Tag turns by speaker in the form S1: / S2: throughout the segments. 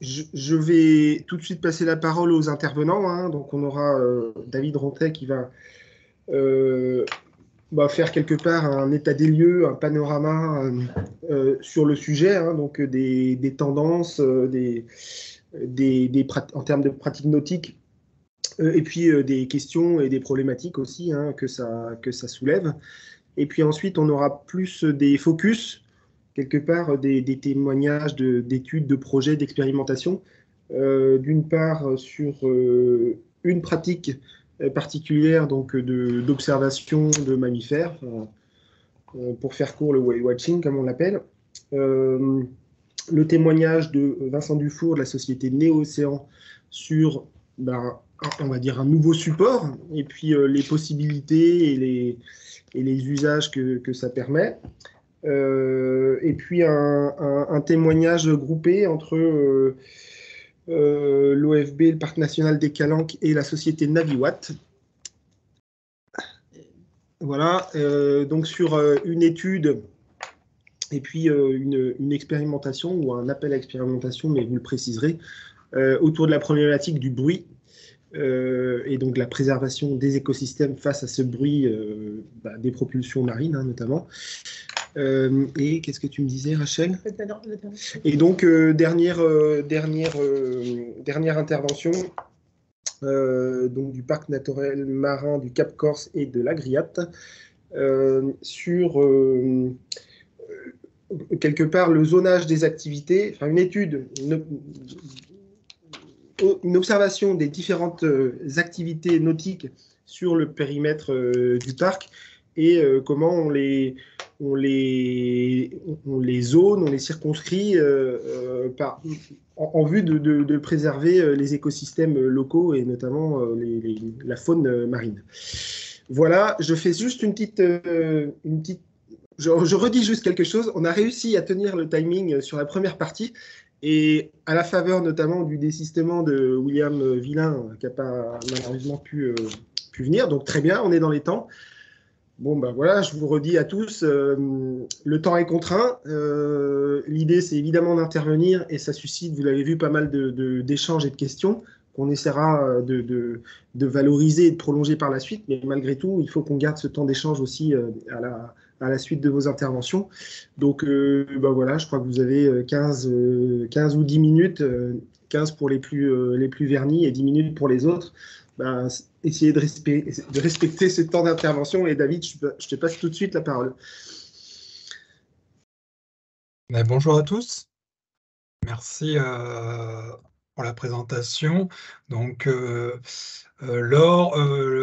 S1: Je vais tout de suite passer la parole aux intervenants, hein. Donc, on aura David Rontet qui euh, va faire quelque part un état des lieux, un panorama sur le sujet, hein. Donc, des tendances, en termes de pratiques nautiques, et puis des questions et des problématiques aussi, hein, que ça soulève. Et puis ensuite, on aura plus des focus, quelque part des témoignages d'études, de projets, d'expérimentation. D'une part, sur une pratique particulière donc d'observation de mammifères, pour faire court, le whale watching, comme on l'appelle. Euh, le témoignage de Vincent Dufour de la société Néo-Océan sur, ben, on va dire, un nouveau support, et puis les possibilités et les usages que ça permet. Et puis un témoignage groupé entre l'OFB, le Parc national des Calanques et la société Naviwatt. Voilà, donc sur une étude et puis une expérimentation ou un appel à expérimentation, mais vous le préciserez, autour de la problématique du bruit et donc la préservation des écosystèmes face à ce bruit des propulsions marines, hein, notamment. Et qu'est-ce que tu me disais, Rachel? Et donc, dernière intervention donc du parc naturel marin du Cap Corse et de l'Agriat sur quelque part le zonage des activités, enfin une étude, une observation des différentes activités nautiques sur le périmètre du parc et comment on les zone, on les circonscrit en vue de préserver les écosystèmes locaux et notamment la faune marine. Voilà, je fais juste une petite je redis juste quelque chose. On a réussi à tenir le timing sur la première partie. Et à la faveur notamment du désistement de William Villain, qui n'a pas malheureusement pu venir. Donc très bien, on est dans les temps. Bon, ben voilà, je vous redis à tous, le temps est contraint. L'idée, c'est évidemment d'intervenir et ça suscite, vous l'avez vu, pas mal d'échanges et de questions qu'on essaiera de valoriser et de prolonger par la suite. Mais malgré tout, il faut qu'on garde ce temps d'échange aussi à la suite de vos interventions. Donc, ben voilà, je crois que vous avez 15 ou 10 minutes, 15 pour les plus vernis et 10 minutes pour les autres. Ben, essayez de respecter ce temps d'intervention. Et David, je te passe tout de suite la parole.
S2: Bonjour à tous. Merci pour la présentation. Donc, Laure,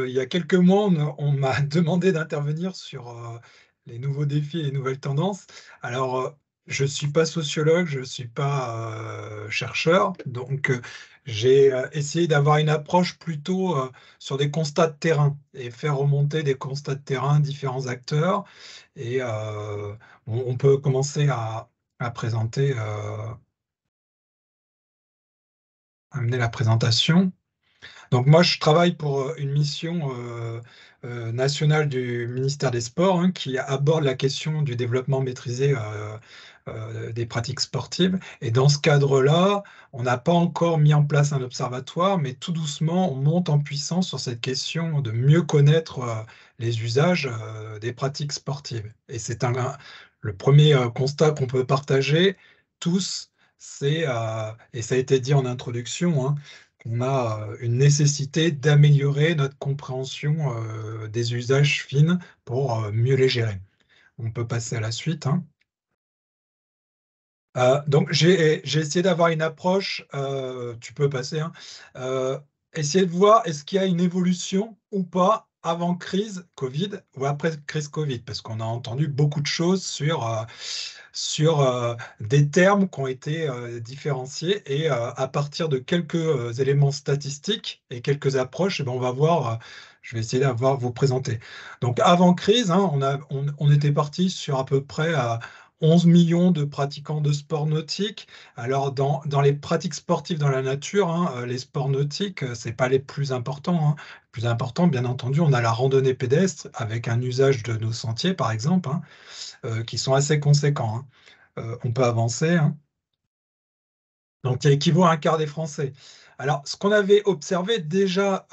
S2: il y a quelques mois, on m'a demandé d'intervenir sur les nouveaux défis et les nouvelles tendances. Alors, je ne suis pas sociologue, je ne suis pas chercheur, donc j'ai essayé d'avoir une approche plutôt sur des constats de terrain et faire remonter des constats de terrain, différents acteurs. Et on peut commencer à présenter, amener la présentation. Donc moi, je travaille pour une mission nationale du ministère des Sports, hein, qui aborde la question du développement maîtrisé des pratiques sportives. Et dans ce cadre-là, on n'a pas encore mis en place un observatoire, mais tout doucement, on monte en puissance sur cette question de mieux connaître les usages des pratiques sportives. Et c'est le premier constat qu'on peut partager tous, c'est, et ça a été dit en introduction, hein, qu'on a une nécessité d'améliorer notre compréhension des usages fins pour mieux les gérer. On peut passer à la suite, hein. Donc j'ai essayé d'avoir une approche, tu peux passer, hein, essayer de voir est-ce qu'il y a une évolution ou pas avant crise Covid ou après crise Covid, parce qu'on a entendu beaucoup de choses sur des termes qui ont été différenciés et à partir de quelques éléments statistiques et quelques approches, eh ben, on va voir, je vais essayer d'avoir vous présenter. Donc avant crise, hein, on était parti sur à peu près 11 millions de pratiquants de sport nautique. Alors, dans les pratiques sportives dans la nature, hein, les sports nautiques, c'est pas les plus importants, hein. Les plus importants, bien entendu, on a la randonnée pédestre avec un usage de nos sentiers, par exemple, hein, qui sont assez conséquents, hein. On peut avancer, hein. donc qui équivaut à un quart des Français. Alors, ce qu'on avait observé déjà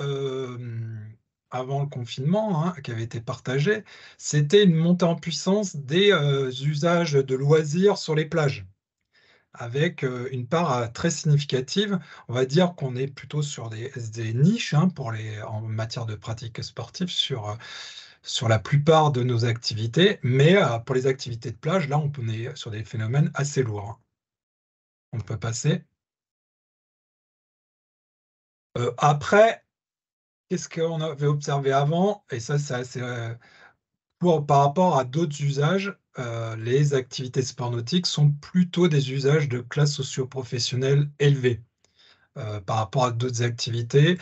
S2: avant le confinement, hein, qui avait été partagé, c'était une montée en puissance des usages de loisirs sur les plages, avec une part très significative. On va dire qu'on est plutôt sur des niches, hein, en matière de pratique sportive sur la plupart de nos activités, mais pour les activités de plage, là, on est sur des phénomènes assez lourds, hein. On peut passer. Après, qu'est-ce qu'on avait observé avant? Et ça, c'est assez, par rapport à d'autres usages, les activités sport nautiques sont plutôt des usages de classe socio-professionnelle élevée par rapport à d'autres activités.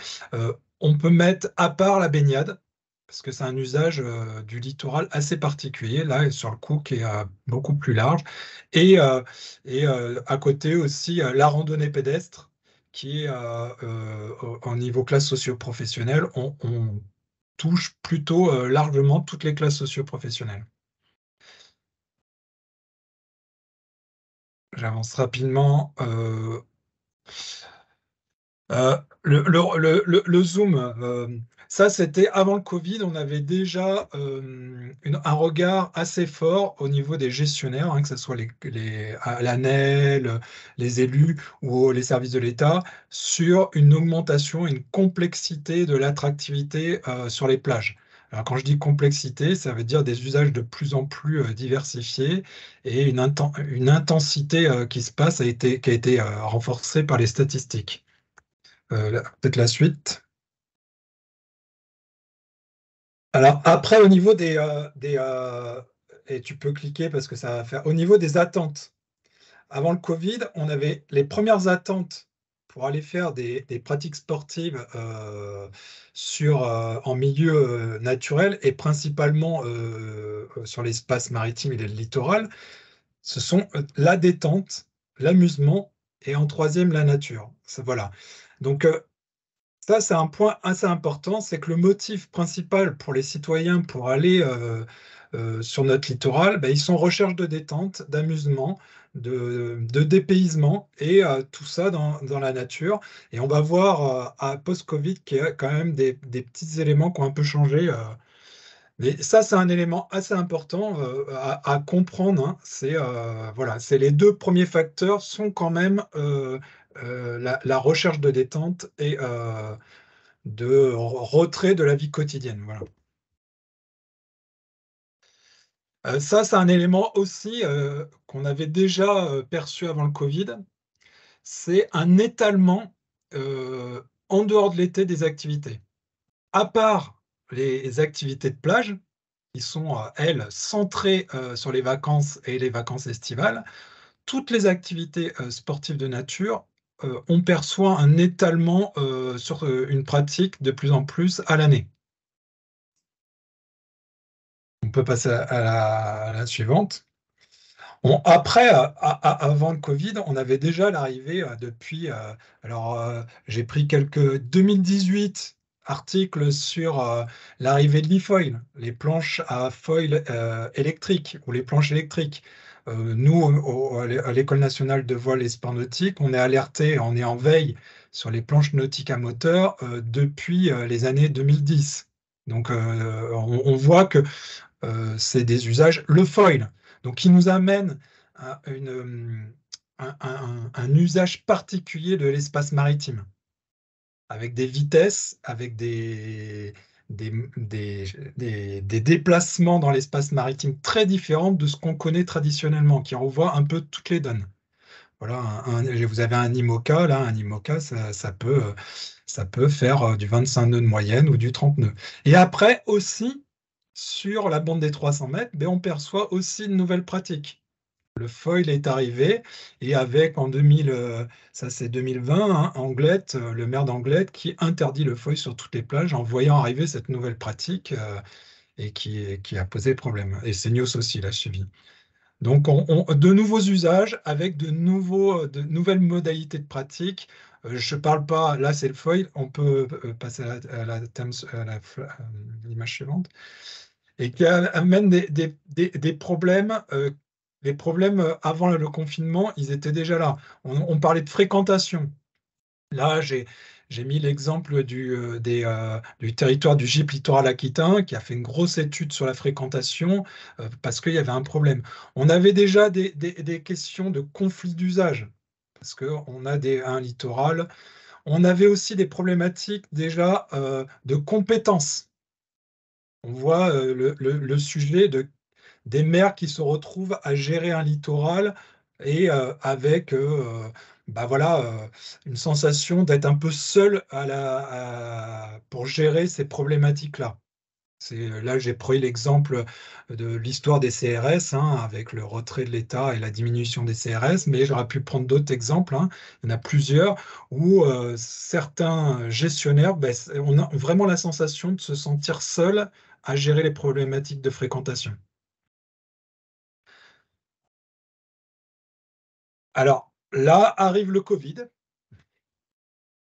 S2: On peut mettre à part la baignade, parce que c'est un usage du littoral assez particulier, là, sur le coup, qui est beaucoup plus large. Et, à côté aussi, la randonnée pédestre, qui est au niveau classe socio-professionnelle, on touche plutôt largement toutes les classes socio-professionnelles. J'avance rapidement. Le Zoom, ça c'était avant le Covid, on avait déjà un regard assez fort au niveau des gestionnaires, hein, que ce soit à l'ANEL, les élus ou les services de l'État, sur une augmentation, une complexité de l'attractivité sur les plages. Alors quand je dis complexité, ça veut dire des usages de plus en plus diversifiés et une intensité qui se passe, qui a été renforcée par les statistiques. Peut-être la suite. Alors après, au niveau et tu peux cliquer parce que ça va faire, au niveau des attentes. Avant le Covid, on avait les premières attentes pour aller faire des pratiques sportives en milieu naturel et principalement sur l'espace maritime et le littoral. Ce sont la détente, l'amusement et en troisième, la nature. Voilà. Donc, ça, c'est un point assez important, c'est que le motif principal pour les citoyens pour aller sur notre littoral, ben, ils sont en recherche de détente, d'amusement, de dépaysement, et tout ça dans la nature. Et on va voir à post-Covid qu'il y a quand même des petits éléments qui ont un peu changé. Mais ça, c'est un élément assez important à comprendre, hein. Voilà, c'est les deux premiers facteurs sont quand même la recherche de détente et de retrait de la vie quotidienne. Voilà. Ça, c'est un élément aussi qu'on avait déjà perçu avant le Covid. C'est un étalement euh, en dehors de l'été des activités. À part les activités de plage, qui sont, elles, centrées sur les vacances et les vacances estivales, toutes les activités sportives de nature, on perçoit un étalement sur une pratique de plus en plus à l'année. On peut passer à la suivante. Après, avant le Covid, on avait déjà l'arrivée depuis. Alors, j'ai pris quelques 2018 articles sur l'arrivée de l'e-foil, les planches à foil électriques ou les planches électriques. Nous, à l'École nationale de voile et sport nautique, on est alerté, on est en veille sur les planches nautiques à moteur depuis les années 2010. Donc, on voit que c'est des usages, le foil, donc qui nous amène à un usage particulier de l'espace maritime, avec des vitesses, avec des, des déplacements dans l'espace maritime très différents de ce qu'on connaît traditionnellement, qui renvoie un peu toutes les donnes. Voilà, vous avez un IMOCA, là, un IMOCA, ça peut faire du 25 nœuds de moyenne ou du 30 nœuds. Et après aussi, sur la bande des 300 mètres, ben, on perçoit aussi de nouvelles pratiques. Le foil est arrivé et avec en 2000, ça c'est 2020, hein, Anglette, le maire d'Anglette qui interdit le foil sur toutes les plages en voyant arriver cette nouvelle pratique et qui a posé problème. Et Seignos aussi l'a suivi. Donc de nouveaux usages avec de nouvelles modalités de pratique. Je ne parle pas, là c'est le foil, on peut passer à l'image suivante et qui amène des problèmes les problèmes avant le confinement, ils étaient déjà là. On parlait de fréquentation. Là, j'ai mis l'exemple du territoire du GIP Littoral Aquitain, qui a fait une grosse étude sur la fréquentation parce qu'il y avait un problème. On avait déjà des questions de conflit d'usage, parce qu'on a un littoral. On avait aussi des problématiques déjà de compétences. On voit le sujet des maires qui se retrouvent à gérer un littoral et avec bah voilà, une sensation d'être un peu seul pour gérer ces problématiques-là. Là, j'ai pris l'exemple de l'histoire des CRS, hein, avec le retrait de l'État et la diminution des CRS, mais j'aurais pu prendre d'autres exemples, hein. Il y en a plusieurs où certains gestionnaires, ben, on a vraiment la sensation de se sentir seul à gérer les problématiques de fréquentation. Alors là arrive le Covid.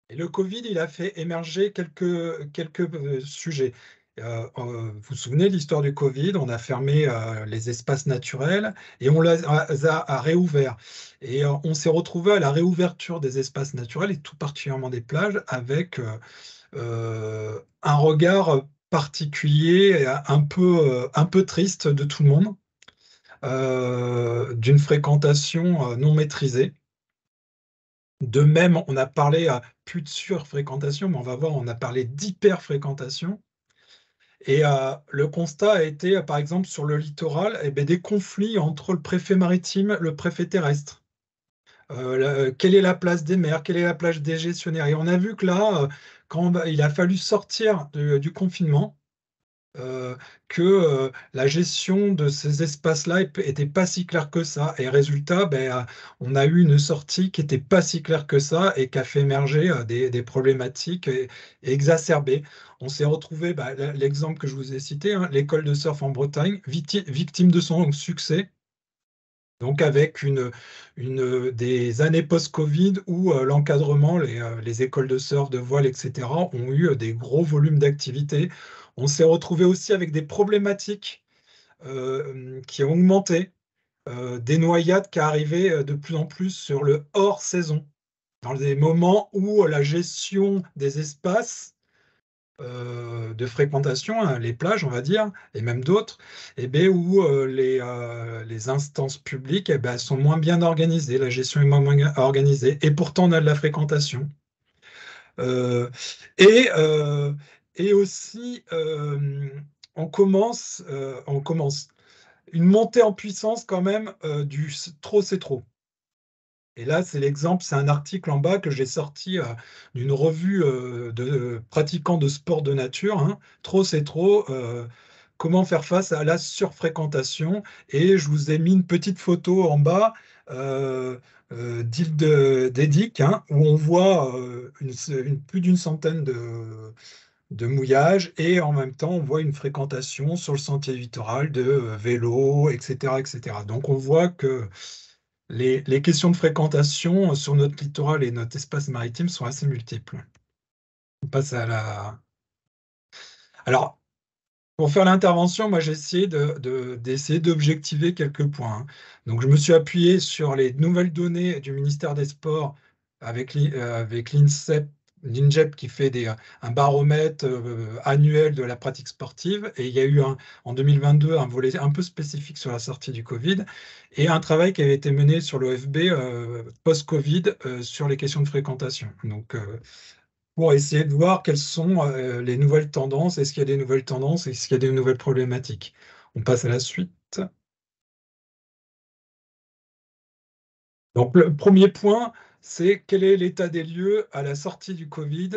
S2: Et le Covid, il a fait émerger quelques sujets. Vous vous souvenez de l'histoire du Covid, on a fermé les espaces naturels et on les a réouverts. Et on s'est retrouvé à la réouverture des espaces naturels et tout particulièrement des plages avec un regard particulier, et un peu triste de tout le monde, d'une fréquentation non maîtrisée. De même, on a parlé plus de surfréquentation, mais on va voir, on a parlé d'hyperfréquentation. Et le constat a été, par exemple, sur le littoral, eh ben, des conflits entre le préfet maritime et le préfet terrestre. Quelle est la place des maires? Quelle est la place des gestionnaires? Et on a vu que là, quand il a fallu sortir du confinement, que la gestion de ces espaces-là était pas si claire que ça. Et résultat, ben, on a eu une sortie qui était pas si claire que ça et qui a fait émerger des problématiques exacerbées. On s'est retrouvé, bah, l'exemple que je vous ai cité, hein, l'école de surf en Bretagne, victime de son succès. Donc avec des années post-Covid où l'encadrement, les écoles de surf, de voile, etc., ont eu des gros volumes d'activité. On s'est retrouvé aussi avec des problématiques qui ont augmenté, des noyades qui arrivaient de plus en plus sur le hors-saison, dans des moments où la gestion des espaces de fréquentation, hein, les plages, on va dire, et même d'autres, eh bien, où les instances publiques eh ben, sont moins bien organisées, la gestion est moins bien organisée, et pourtant on a de la fréquentation. Euh, et, euh, et aussi, on commence une montée en puissance quand même du trop c'est trop. Et là, c'est l'exemple, c'est un article en bas que j'ai sorti d'une revue de pratiquants de sport de nature, hein. Trop, c'est trop. Comment faire face à la surfréquentation? Et je vous ai mis une petite photo en bas d'île d'Edic, hein, où on voit plus d'une centaine de mouillages et en même temps, on voit une fréquentation sur le sentier littoral de vélos, etc., etc. Donc, on voit que les questions de fréquentation sur notre littoral et notre espace maritime sont assez multiples. On passe à la... Alors, pour faire l'intervention, moi j'ai essayé d'essayer d'objectiver quelques points, hein. Donc, je me suis appuyé sur les nouvelles données du ministère des Sports avec l'INSEP qui fait un baromètre annuel de la pratique sportive. Et il y a eu en 2022 un volet un peu spécifique sur la sortie du Covid et un travail qui avait été mené sur l'OFB post-Covid sur les questions de fréquentation. Donc, pour essayer de voir quelles sont les nouvelles tendances, est-ce qu'il y a des nouvelles tendances, est-ce qu'il y a des nouvelles problématiques. On passe à la suite. Donc le premier point, c'est quel est l'état des lieux à la sortie du Covid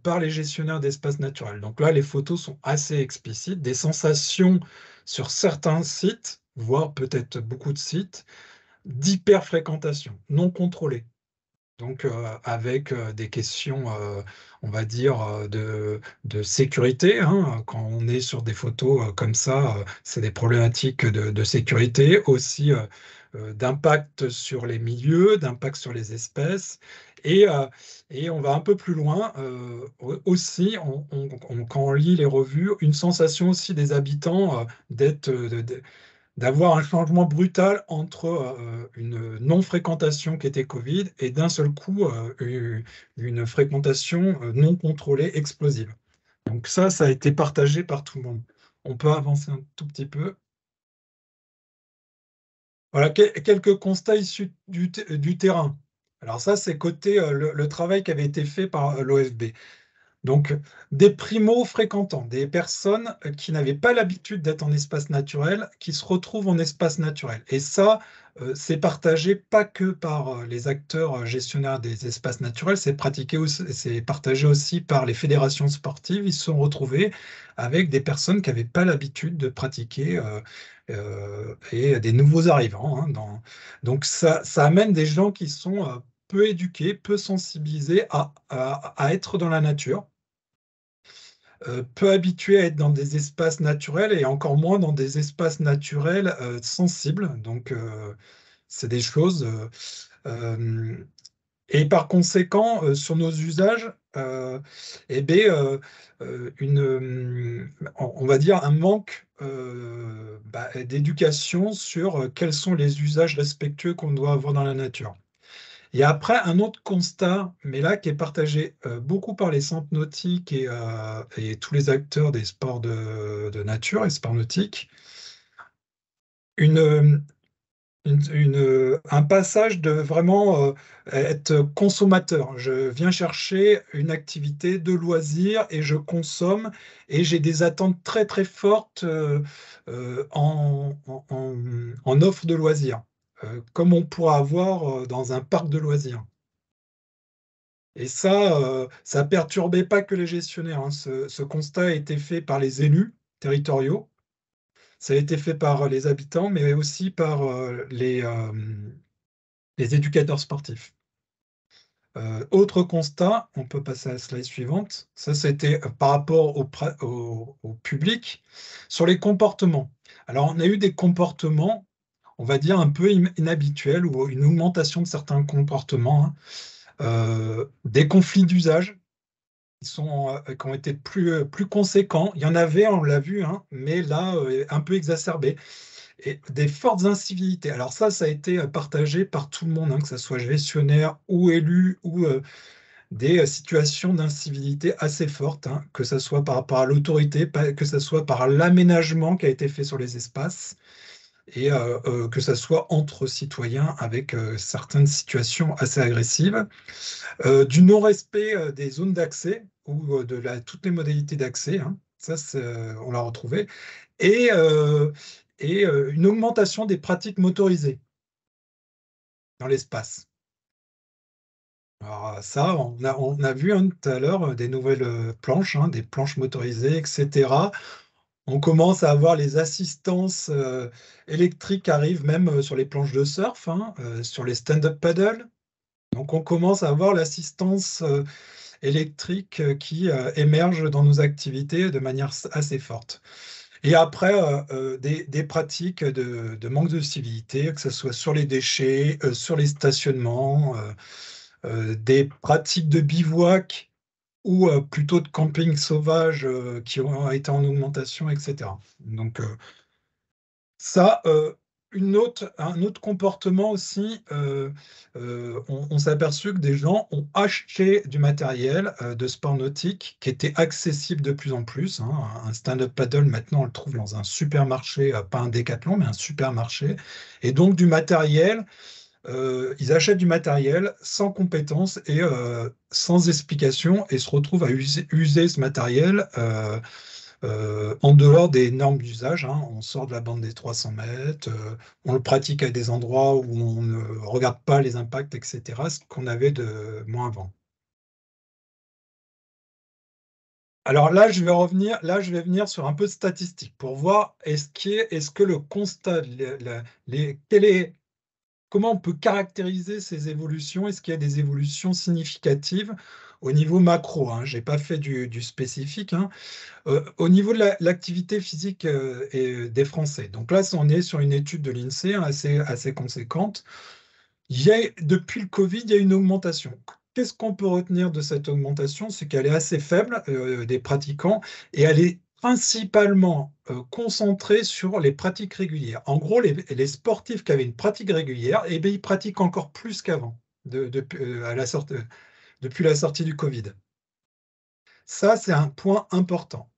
S2: par les gestionnaires d'espaces naturels. Donc là, les photos sont assez explicites, des sensations sur certains sites, voire peut-être beaucoup de sites, d'hyperfréquentation non contrôlée. Donc, avec des questions, on va dire, de sécurité, hein. Quand on est sur des photos comme ça, c'est des problématiques de sécurité, aussi d'impact sur les milieux, d'impact sur les espèces. Et on va un peu plus loin, aussi, quand on lit les revues, une sensation aussi des habitants d'avoir un changement brutal entre une non-fréquentation qui était Covid et d'un seul coup une fréquentation non contrôlée, explosive. Donc ça a été partagé par tout le monde. On peut avancer un tout petit peu. Voilà quelques constats issus du terrain. Alors ça, c'est côté le travail qui avait été fait par l'OFB. Donc, des primo-fréquentants, des personnes qui n'avaient pas l'habitude d'être en espace naturel, qui se retrouvent en espace naturel. Et ça, c'est partagé pas que par les acteurs gestionnaires des espaces naturels, c'est partagé aussi par les fédérations sportives. Ils se sont retrouvés avec des personnes qui n'avaient pas l'habitude de pratiquer et des nouveaux arrivants, hein, donc, ça amène des gens qui sont peu éduqués, peu sensibilisés à être dans la nature, peu habitués à être dans des espaces naturels et encore moins dans des espaces naturels sensibles. Donc, c'est des choses. Et par conséquent, sur nos usages, eh bien, on va dire un manque d'éducation sur quels sont les usages respectueux qu'on doit avoir dans la nature. Et après, un autre constat, mais là qui est partagé beaucoup par les centres nautiques et tous les acteurs des sports de nature et sports nautiques, une, un passage de vraiment être consommateur. Je viens chercher une activité de loisir et je consomme et j'ai des attentes très très fortes en offre de loisirs, comme on pourra avoir dans un parc de loisirs. Et ça perturbait pas que les gestionnaires, hein. Ce constat a été fait par les élus territoriaux, ça a été fait par les habitants, mais aussi par les éducateurs sportifs. Autre constat, on peut passer à la slide suivante. Ça, c'était par rapport au public, sur les comportements. Alors, on a eu des comportements, on va dire, un peu inhabituels ou une augmentation de certains comportements, hein. Des conflits d'usage qui ont été plus conséquents. Il y en avait, on l'a vu, hein, mais là, un peu exacerbés. Et des fortes incivilités. Alors ça a été partagé par tout le monde, hein, que ce soit gestionnaire ou élu, ou des situations d'incivilité assez fortes, hein, que ce soit par rapport à l'autorité, que ce soit par l'aménagement qui a été fait sur les espaces, et que ce soit entre citoyens avec certaines situations assez agressives, du non-respect des zones d'accès ou toutes les modalités d'accès, hein, ça on l'a retrouvé, et, une augmentation des pratiques motorisées dans l'espace. Alors ça, on a vu, hein, tout à l'heure des nouvelles planches, hein, des planches motorisées, etc. On commence à avoir les assistances électriques qui arrivent même sur les planches de surf, hein, sur les stand-up paddle. Donc on commence à avoir l'assistance électrique qui émerge dans nos activités de manière assez forte. Et après, des pratiques de manque de civilité, que ce soit sur les déchets, sur les stationnements, des pratiques de bivouac ou plutôt de camping sauvage qui ont été en augmentation, etc. Donc ça, un autre comportement aussi, on s'est aperçu que des gens ont acheté du matériel de sport nautique qui était accessible de plus en plus, hein. Un stand-up paddle, maintenant, on le trouve dans un supermarché, pas un Décathlon, mais un supermarché. Et donc du matériel, ils achètent du matériel sans compétences et sans explication et se retrouvent à user ce matériel en dehors des normes d'usage, hein. On sort de la bande des 300 mètres, on le pratique à des endroits où on ne regarde pas les impacts, etc., ce qu'on avait de moins avant. Alors là, je vais venir sur un peu de statistiques pour voir est-ce que le constat, comment on peut caractériser ces évolutions? Est-ce qu'il y a des évolutions significatives au niveau macro, hein? Je n'ai pas fait du spécifique, hein. Au niveau de l'activité physique des Français. Donc là, on est sur une étude de l'INSEE, hein, assez conséquente. Depuis le Covid, il y a une augmentation. Qu'est-ce qu'on peut retenir de cette augmentation? C'est qu'elle est assez faible des pratiquants et elle est principalement concentré sur les pratiques régulières. En gros, les sportifs qui avaient une pratique régulière, eh bien, ils pratiquent encore plus qu'avant, depuis la sortie du Covid. Ça, c'est un point important.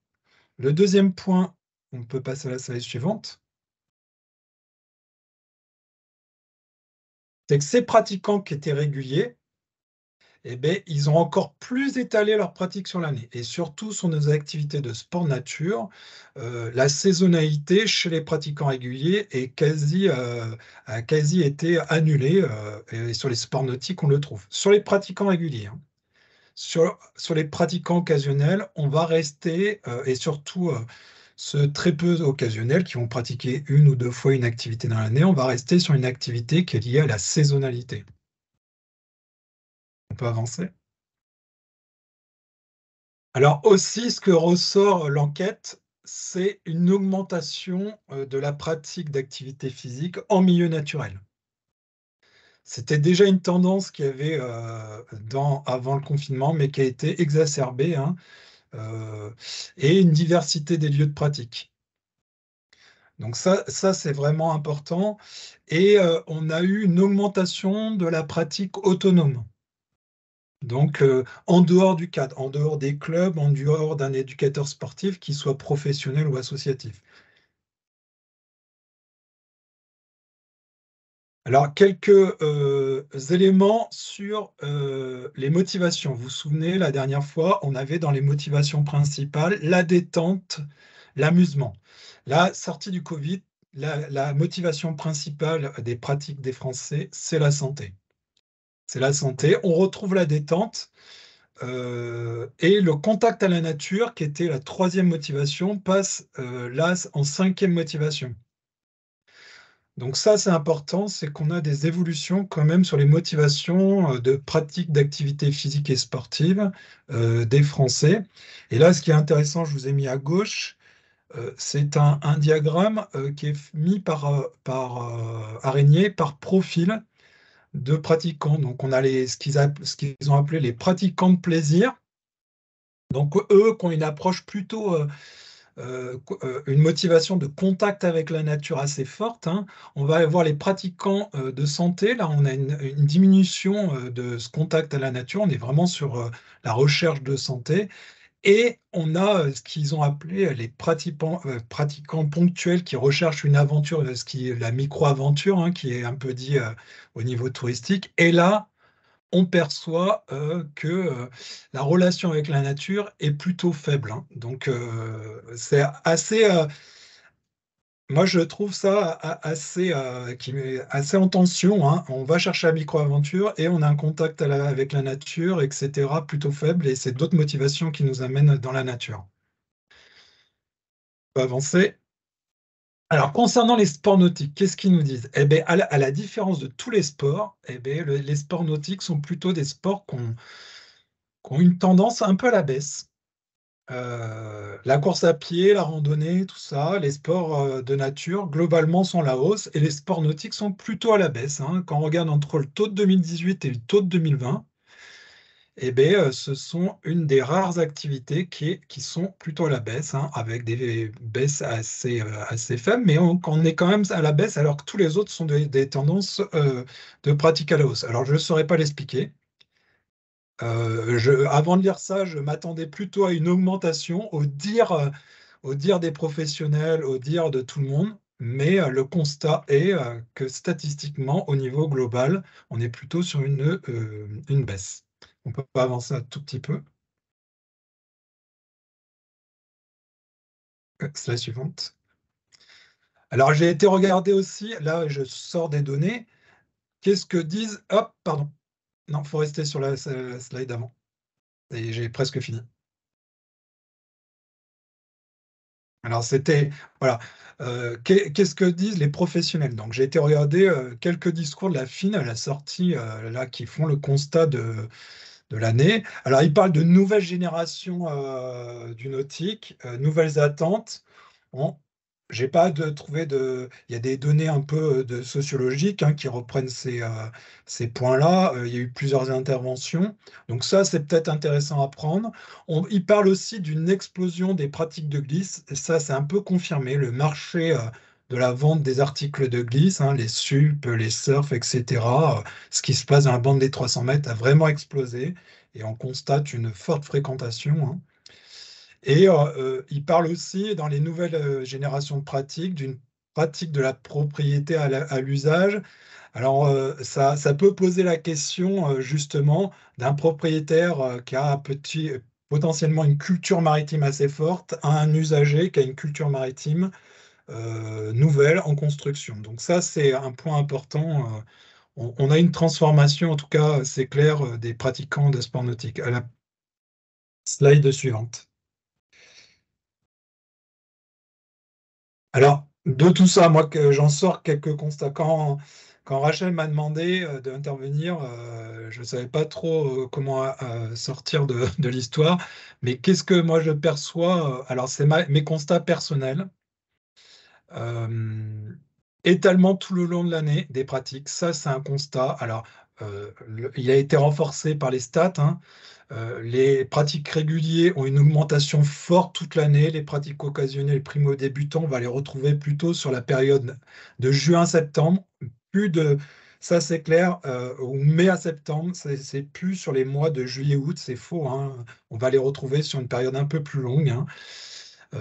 S2: Le deuxième point, on peut passer à la slide suivante, c'est que ces pratiquants qui étaient réguliers, eh bien, ils ont encore plus étalé leur pratique sur l'année. Et surtout sur nos activités de sport nature, la saisonnalité chez les pratiquants réguliers a quasi été annulée. Et sur les sports nautiques, on le trouve. Sur les pratiquants réguliers, hein. Sur les pratiquants occasionnels, on va rester, et surtout ceux très peu occasionnels qui vont pratiquer une ou deux fois une activité dans l'année, on va rester sur une activité qui est liée à la saisonnalité. On peut avancer. Alors aussi, ce que ressort l'enquête, c'est une augmentation de la pratique d'activité physique en milieu naturel. C'était déjà une tendance qu'il y avait avant le confinement, mais qui a été exacerbée, hein, et une diversité des lieux de pratique. Donc ça c'est vraiment important. Et on a eu une augmentation de la pratique autonome. Donc, en dehors du cadre, en dehors des clubs, en dehors d'un éducateur sportif, qu'il soit professionnel ou associatif. Alors, quelques éléments sur les motivations. Vous vous souvenez, la dernière fois, on avait dans les motivations principales la détente, l'amusement. La sortie du Covid, la motivation principale des pratiques des Français, c'est la santé. C'est la santé. On retrouve la détente. Et le contact à la nature, qui était la troisième motivation, passe là en cinquième motivation. Donc ça, c'est important, c'est qu'on a des évolutions quand même sur les motivations de pratique d'activité physique et sportive des Français. Et là, ce qui est intéressant, je vous ai mis à gauche, c'est un diagramme qui est mis par araignée, par profil de pratiquants. Donc on a ce qu'ils ont appelé les pratiquants de plaisir. Donc eux qui ont une approche plutôt, une motivation de contact avec la nature assez forte, hein. On va avoir les pratiquants de santé. Là, on a une diminution de ce contact à la nature. On est vraiment sur la recherche de santé. Et on a ce qu'ils ont appelé les pratiquants ponctuels qui recherchent une aventure, ce qui est la micro-aventure, hein, qui est un peu dit au niveau touristique. Et là, on perçoit que la relation avec la nature est plutôt faible, hein. Donc, c'est assez. Moi, je trouve ça assez en tension, hein. On va chercher la micro-aventure et on a un contact avec la nature, etc., plutôt faible. Et c'est d'autres motivations qui nous amènent dans la nature. On peut avancer. Alors, concernant les sports nautiques, qu'est-ce qu'ils nous disent? Eh bien, à la différence de tous les sports, eh bien, les sports nautiques sont plutôt des sports qui ont une tendance un peu à la baisse. La course à pied, la randonnée, tout ça, les sports de nature, globalement, sont à la hausse et les sports nautiques sont plutôt à la baisse, hein. Quand on regarde entre le taux de 2018 et le taux de 2020, eh bien, ce sont une des rares activités qui sont plutôt à la baisse, hein, avec des baisses assez faibles, mais on est quand même à la baisse alors que tous les autres sont des tendances de pratique à la hausse. Alors, je ne saurais pas l'expliquer. Avant de lire ça, je m'attendais plutôt à une augmentation au dire des professionnels, au dire de tout le monde, mais le constat est que statistiquement, au niveau global, on est plutôt sur une baisse. On peut pas avancer un tout petit peu. Slide suivante. Alors, j'ai été regarder aussi, là, je sors des données. Qu'est-ce que disent... Hop, pardon. Non, il faut rester sur la slide avant. Et j'ai presque fini. Alors, voilà, qu'est-ce que disent les professionnels? Donc, j'ai été regarder quelques discours de la FIN à la sortie, là, qui font le constat de l'année. Alors, ils parlent de nouvelles générations du nautique, nouvelles attentes. j'ai pas trouvé de. Il y a des données un peu de sociologiques qui reprennent ces points-là. Il y a eu plusieurs interventions. Donc ça, c'est peut-être intéressant à prendre. Il parle aussi d'une explosion des pratiques de glisse. Et ça, c'est un peu confirmé. Le marché de la vente des articles de glisse, les SUP, les surfs, etc., ce qui se passe dans la bande des 300 mètres a vraiment explosé. Et on constate une forte fréquentation. Et il parle aussi dans les nouvelles générations de pratiques d'une pratique de la propriété à l'usage. Alors ça peut poser la question justement d'un propriétaire qui a potentiellement une culture maritime assez forte à un usager qui a une culture maritime nouvelle en construction. Donc ça, c'est un point important. On a une transformation, en tout cas, c'est clair, des pratiquants de sport nautique. À la slide suivante. Alors, de tout ça, moi, que j'en sors quelques constats. Quand Rachel m'a demandé d'intervenir, je ne savais pas trop comment sortir de l'histoire, mais qu'est-ce que moi je perçois? Alors, c'est mes constats personnels. Euh, Étalement tout le long de l'année des pratiques, ça c'est un constat. Alors, il a été renforcé par les stats. Les pratiques régulières ont une augmentation forte toute l'année. Les pratiques occasionnelles primo-débutants, on va les retrouver plutôt sur la période de juin à septembre. Plus de, ça c'est clair, ou mai à septembre, c'est plus sur les mois de juillet-août, c'est faux. On va les retrouver sur une période un peu plus longue.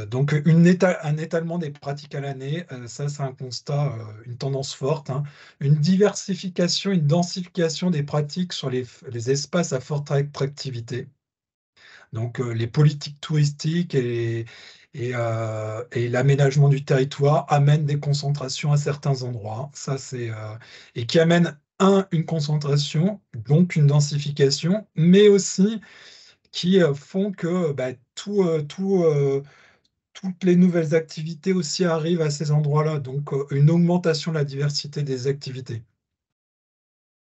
S2: Donc un étalement des pratiques à l'année, ça c'est un constat, une tendance forte. Une diversification, une densification des pratiques sur les espaces à forte attractivité. Donc les politiques touristiques et l'aménagement du territoire amènent des concentrations à certains endroits. Ça et qui amènent une concentration, donc une densification, mais aussi qui font que toutes les nouvelles activités aussi arrivent à ces endroits-là, donc une augmentation de la diversité des activités.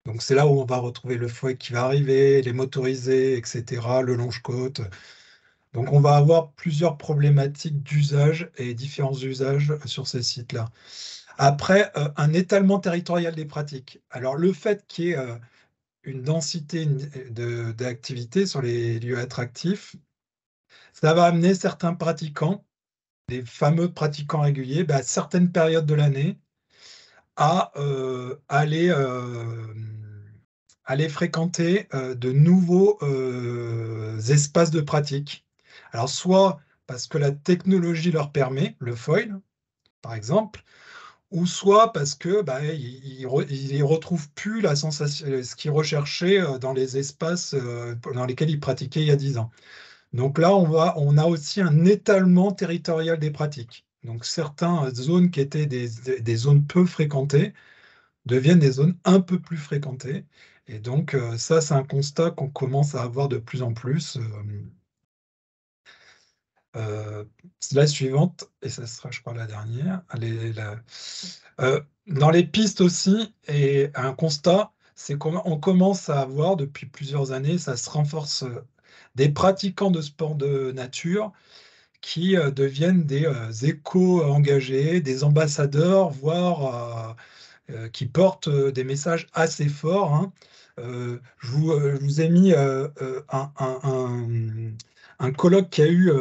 S2: Donc c'est là où on va retrouver le fouet qui va arriver, les motorisés, etc., le longe-côte. Donc on va avoir plusieurs problématiques d'usage et différents usages sur ces sites-là. Après, un étalement territorial des pratiques. Alors le fait qu'il y ait une densité d'activités sur les lieux attractifs, ça va amener certains pratiquants, des fameux pratiquants réguliers, à certaines périodes de l'année, à aller fréquenter de nouveaux espaces de pratique. Alors, soit parce que la technologie leur permet, le foil, par exemple, ou soit parce que ils retrouvent plus la sensation, ce qu'ils recherchaient dans les espaces dans lesquels ils pratiquaient il y a 10 ans. Donc là, on a aussi un étalement territorial des pratiques. Donc certaines zones qui étaient des zones peu fréquentées deviennent des zones un peu plus fréquentées. Et donc ça, c'est un constat qu'on commence à avoir de plus en plus. C'est la suivante, et ça sera, je crois, la dernière. Dans les pistes aussi, et un constat, c'est qu'on commence à avoir depuis plusieurs années, ça se renforce, des pratiquants de sport de nature qui deviennent des éco-engagés, des ambassadeurs, voire qui portent des messages assez forts. Je vous ai mis un colloque qui a eu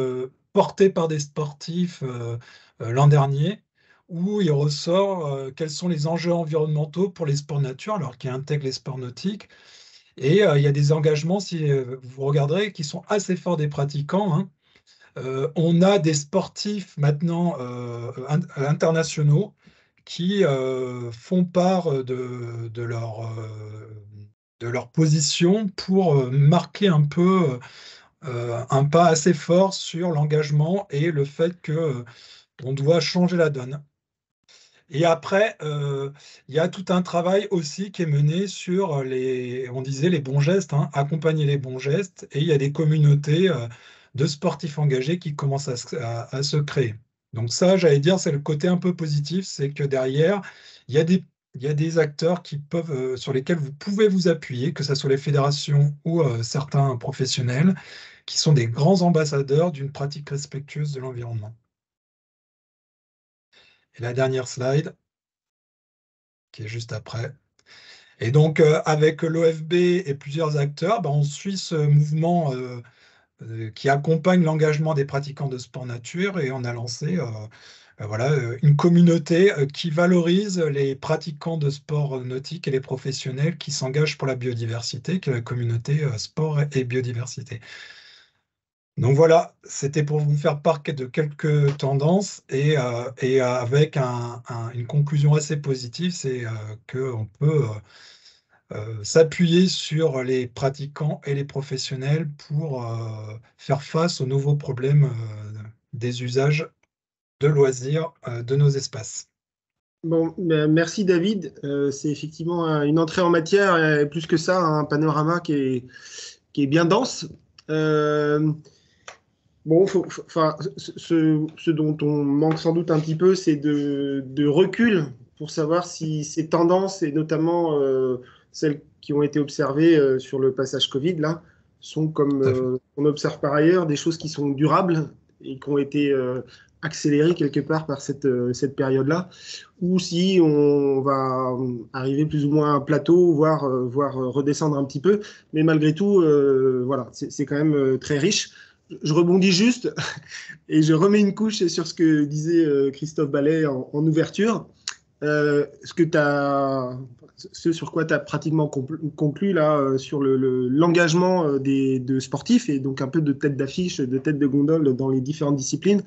S2: porté par des sportifs l'an dernier, où il ressort quels sont les enjeux environnementaux pour les sports nature, alors qu'ils intègrent les sports nautiques. Et il y a des engagements, si vous regarderez, qui sont assez forts des pratiquants. On a des sportifs maintenant internationaux qui font part de leur position pour marquer un peu un pas assez fort sur l'engagement et le fait que on doit changer la donne. Et après, il y a tout un travail aussi qui est mené sur on disait les bons gestes, accompagner les bons gestes, et il y a des communautés de sportifs engagés qui commencent à se créer. Donc ça, j'allais dire, c'est le côté un peu positif, c'est que derrière, il y a des acteurs qui peuvent, sur lesquels vous pouvez vous appuyer, que ce soit les fédérations ou certains professionnels, qui sont des grands ambassadeurs d'une pratique respectueuse de l'environnement. Et la dernière slide, qui est juste après. Et donc, avec l'OFB et plusieurs acteurs, on suit ce mouvement qui accompagne l'engagement des pratiquants de sport nature, et on a lancé voilà, une communauté qui valorise les pratiquants de sport nautique et les professionnels qui s'engagent pour la biodiversité, qui est la communauté sport et biodiversité. Donc voilà, c'était pour vous faire part de quelques tendances et avec une conclusion assez positive, c'est qu'on peut s'appuyer sur les pratiquants et les professionnels pour faire face aux nouveaux problèmes des usages de loisirs de nos espaces.
S1: Bon, ben, merci David. C'est effectivement une entrée en matière, et plus que ça, un panorama qui est bien dense. Bon, ce dont on manque sans doute un petit peu, c'est de recul pour savoir si ces tendances, et notamment celles qui ont été observées sur le passage Covid, là, sont, comme
S2: Tout à fait.
S1: on observe par ailleurs, des choses qui sont durables et qui ont été accélérées quelque part par cette période-là, ou si on va arriver plus ou moins à un plateau, voire redescendre un petit peu. Mais malgré tout, voilà, c'est quand même très riche. Je rebondis juste et je remets une couche sur ce que disait Christophe Ballet en ouverture. Ce sur quoi tu as pratiquement conclu là, sur l'engagement de sportifs et donc un peu de tête d'affiche, de tête de gondole dans les différentes disciplines.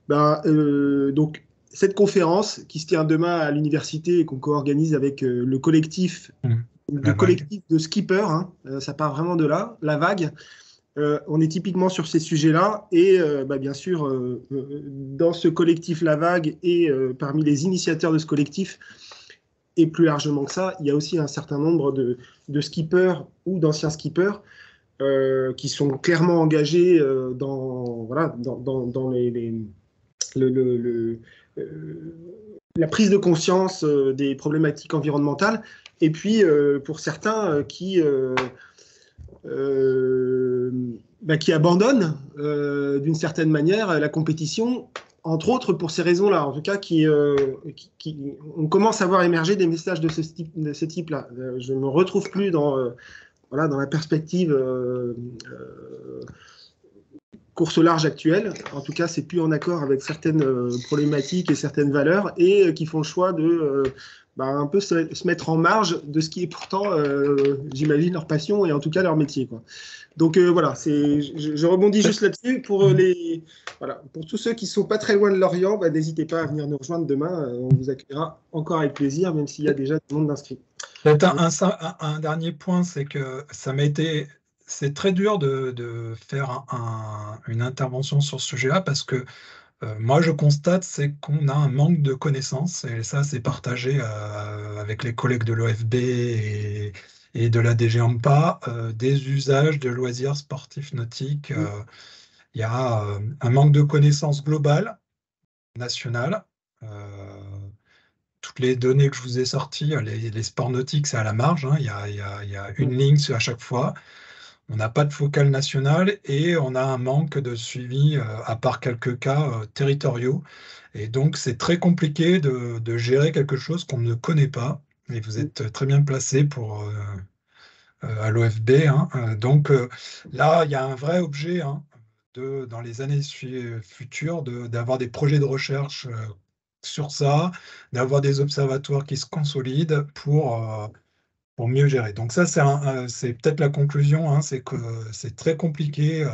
S1: Donc, cette conférence qui se tient demain à l'université et qu'on co-organise avec le collectif de skippers, hein, ça part vraiment de là, la vague. On est typiquement sur ces sujets-là et bien sûr, dans ce collectif La Vague et parmi les initiateurs de ce collectif, et plus largement que ça, il y a aussi un certain nombre de skippers ou d'anciens skippers qui sont clairement engagés dans la prise de conscience des problématiques environnementales, et puis pour certains qui abandonnent d'une certaine manière la compétition, entre autres pour ces raisons-là, en tout cas, on commence à voir émerger des messages de ce type-là. Je ne me retrouve plus dans la perspective course au large actuelle. En tout cas, c'est plus en accord avec certaines problématiques et certaines valeurs, et qui font le choix de un peu se mettre en marge de ce qui est pourtant, j'imagine, leur passion et en tout cas leur métier, quoi. Donc voilà, je rebondis juste là-dessus pour pour tous ceux qui sont pas très loin de Lorient, n'hésitez pas à venir nous rejoindre demain. On vous accueillera encore avec plaisir, même s'il y a déjà du monde d'inscrits.
S2: Peut-être un dernier point, c'est que c'est très dur de faire une intervention sur ce sujet-là, parce que moi, je constate, c'est qu'on a un manque de connaissances, et ça, c'est partagé avec les collègues de l'OFB et de la DG AMPA, des usages de loisirs sportifs nautiques. Il y a un manque de connaissances globales, nationales. Toutes les données que je vous ai sorties, les sports nautiques, c'est à la marge, hein. Il y a une ligne à chaque fois. On n'a pas de focale nationale et on a un manque de suivi, à part quelques cas territoriaux. Et donc, c'est très compliqué de gérer quelque chose qu'on ne connaît pas. Et vous êtes très bien placé à l'OFB, hein. Donc, là, il y a un vrai objet, hein, dans les années futures d'avoir des projets de recherche sur ça, d'avoir des observatoires qui se consolident pour mieux gérer. Donc ça, c'est peut-être la conclusion, hein, c'est que c'est très compliqué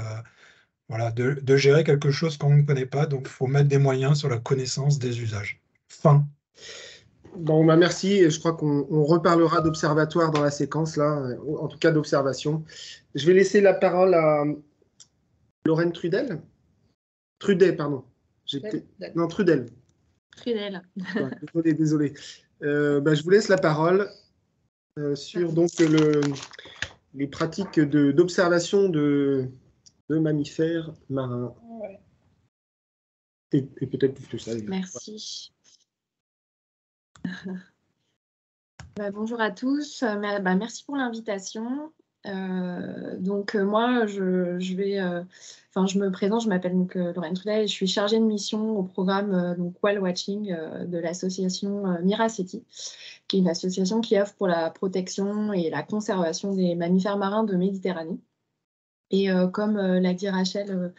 S2: voilà, de gérer quelque chose qu'on ne connaît pas, donc il faut mettre des moyens sur la connaissance des usages. Fin.
S1: Bon, merci. Je crois qu'on reparlera d'observatoire dans la séquence, là, en tout cas d'observation. Je vais laisser la parole à Lorraine Trudel. Trudet, pardon. Non, Trudel.
S3: Trudel.
S1: Ouais, désolé. Je vous laisse la parole sur donc, les pratiques d'observation de mammifères marins.
S3: Ouais.
S1: Et peut-être plus que ça.
S3: Merci. Bonjour à tous. Merci pour l'invitation. Donc moi, je me présente, je m'appelle Lorraine Trudel et je suis chargée de mission au programme Whale Watching de l'association Miraceti, qui est une association qui œuvre pour la protection et la conservation des mammifères marins de Méditerranée. Et comme l'a dit Rachel,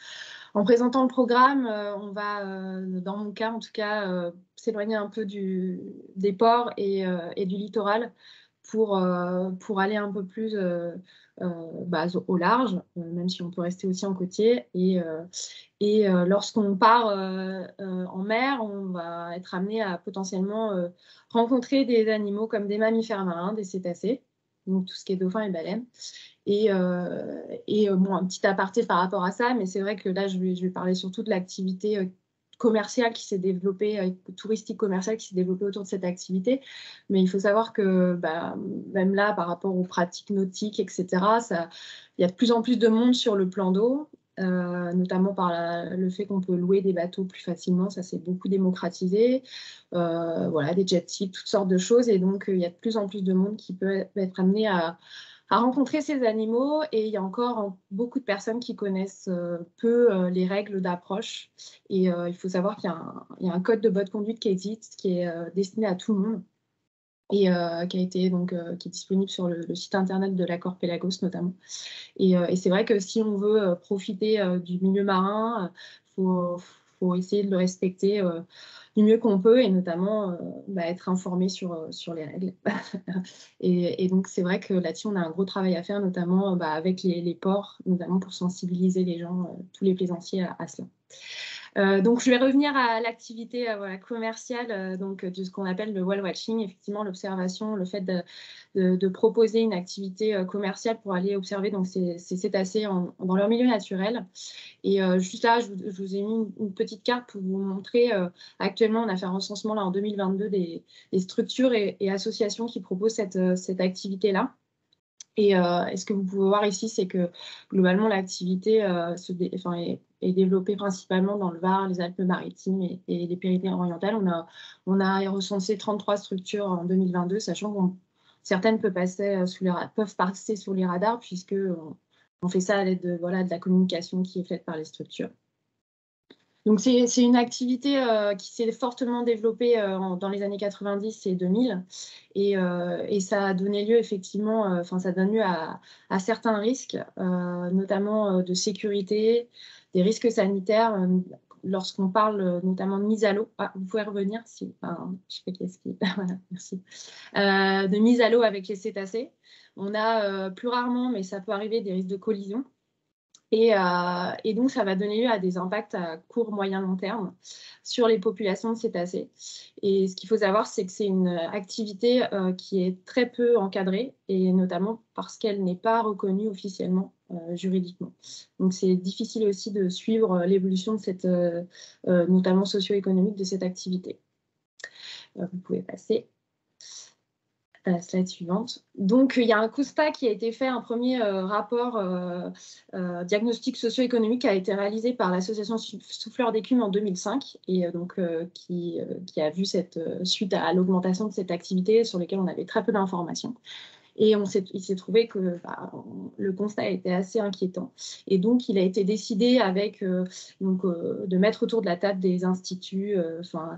S3: en présentant le programme, on va, dans mon cas en tout cas, s'éloigner un peu des ports et du littoral pour aller un peu plus au large, même si on peut rester aussi en côtier. Et lorsqu'on part en mer, on va être amené à potentiellement rencontrer des animaux comme des mammifères marins, des cétacés, donc tout ce qui est dauphins et baleines. Et bon, un petit aparté par rapport à ça, mais c'est vrai que là, je vais parler surtout de l'activité commerciale qui s'est développée, touristique commerciale qui s'est développée autour de cette activité. Mais il faut savoir que même là, par rapport aux pratiques nautiques, etc., il y a de plus en plus de monde sur le plan d'eau, notamment par le fait qu'on peut louer des bateaux plus facilement. Ça s'est beaucoup démocratisé. Voilà, des jet skis, toutes sortes de choses. Et donc, il y a de plus en plus de monde qui peut être amené à rencontrer ces animaux, et il y a encore beaucoup de personnes qui connaissent peu les règles d'approche. Et il faut savoir qu'il y a un code de bonne conduite qui existe, qui est destiné à tout le monde, et qui est disponible sur le site internet de l'accord Pélagos notamment. Et c'est vrai que si on veut profiter du milieu marin, faut essayer de le respecter du mieux qu'on peut, et notamment être informé sur les règles. Et donc c'est vrai que là-dessus on a un gros travail à faire, notamment avec les ports, notamment pour sensibiliser les gens, tous les plaisanciers à cela. Donc, je vais revenir à l'activité commerciale de ce qu'on appelle le whale watching. Effectivement, l'observation, le fait de proposer une activité commerciale pour aller observer donc, ces cétacés dans leur milieu naturel. Et juste là, je vous ai mis une petite carte pour vous montrer. Actuellement, on a fait un recensement là, en 2022 des structures et associations qui proposent cette activité-là. Et ce que vous pouvez voir ici, c'est que globalement, l'activité est développée principalement dans le Var, les Alpes-Maritimes et les Pyrénées-Orientales. On a recensé 33 structures en 2022, sachant que certaines peuvent passer sous les radars, puisqu'on fait ça à l'aide de la communication qui est faite par les structures. Donc, c'est une activité qui s'est fortement développée dans les années 90 et 2000, et ça a donné lieu effectivement, ça donne lieu à certains risques, notamment de sécurité, des risques sanitaires, lorsqu'on parle notamment de mise à l'eau. Ah, vous pouvez revenir si, je fais qu'est-ce qui, voilà, merci. De mise à l'eau avec les cétacés. On a plus rarement, mais ça peut arriver, des risques de collision. Et donc, ça va donner lieu à des impacts à court, moyen, long terme sur les populations de cétacés. Et ce qu'il faut savoir, c'est que c'est une activité qui est très peu encadrée, et notamment parce qu'elle n'est pas reconnue officiellement juridiquement. Donc, c'est difficile aussi de suivre l'évolution de cette, notamment socio-économique, de cette activité. Vous pouvez passer à la slide suivante. Donc, il y a un constat qui a été fait, un premier rapport diagnostic socio-économique qui a été réalisé par l'association Souffleurs d'écume en 2005, et qui a vu suite à l'augmentation de cette activité sur laquelle on avait très peu d'informations. Et il s'est trouvé que le constat a été assez inquiétant. Et donc, il a été décidé de mettre autour de la table des instituts,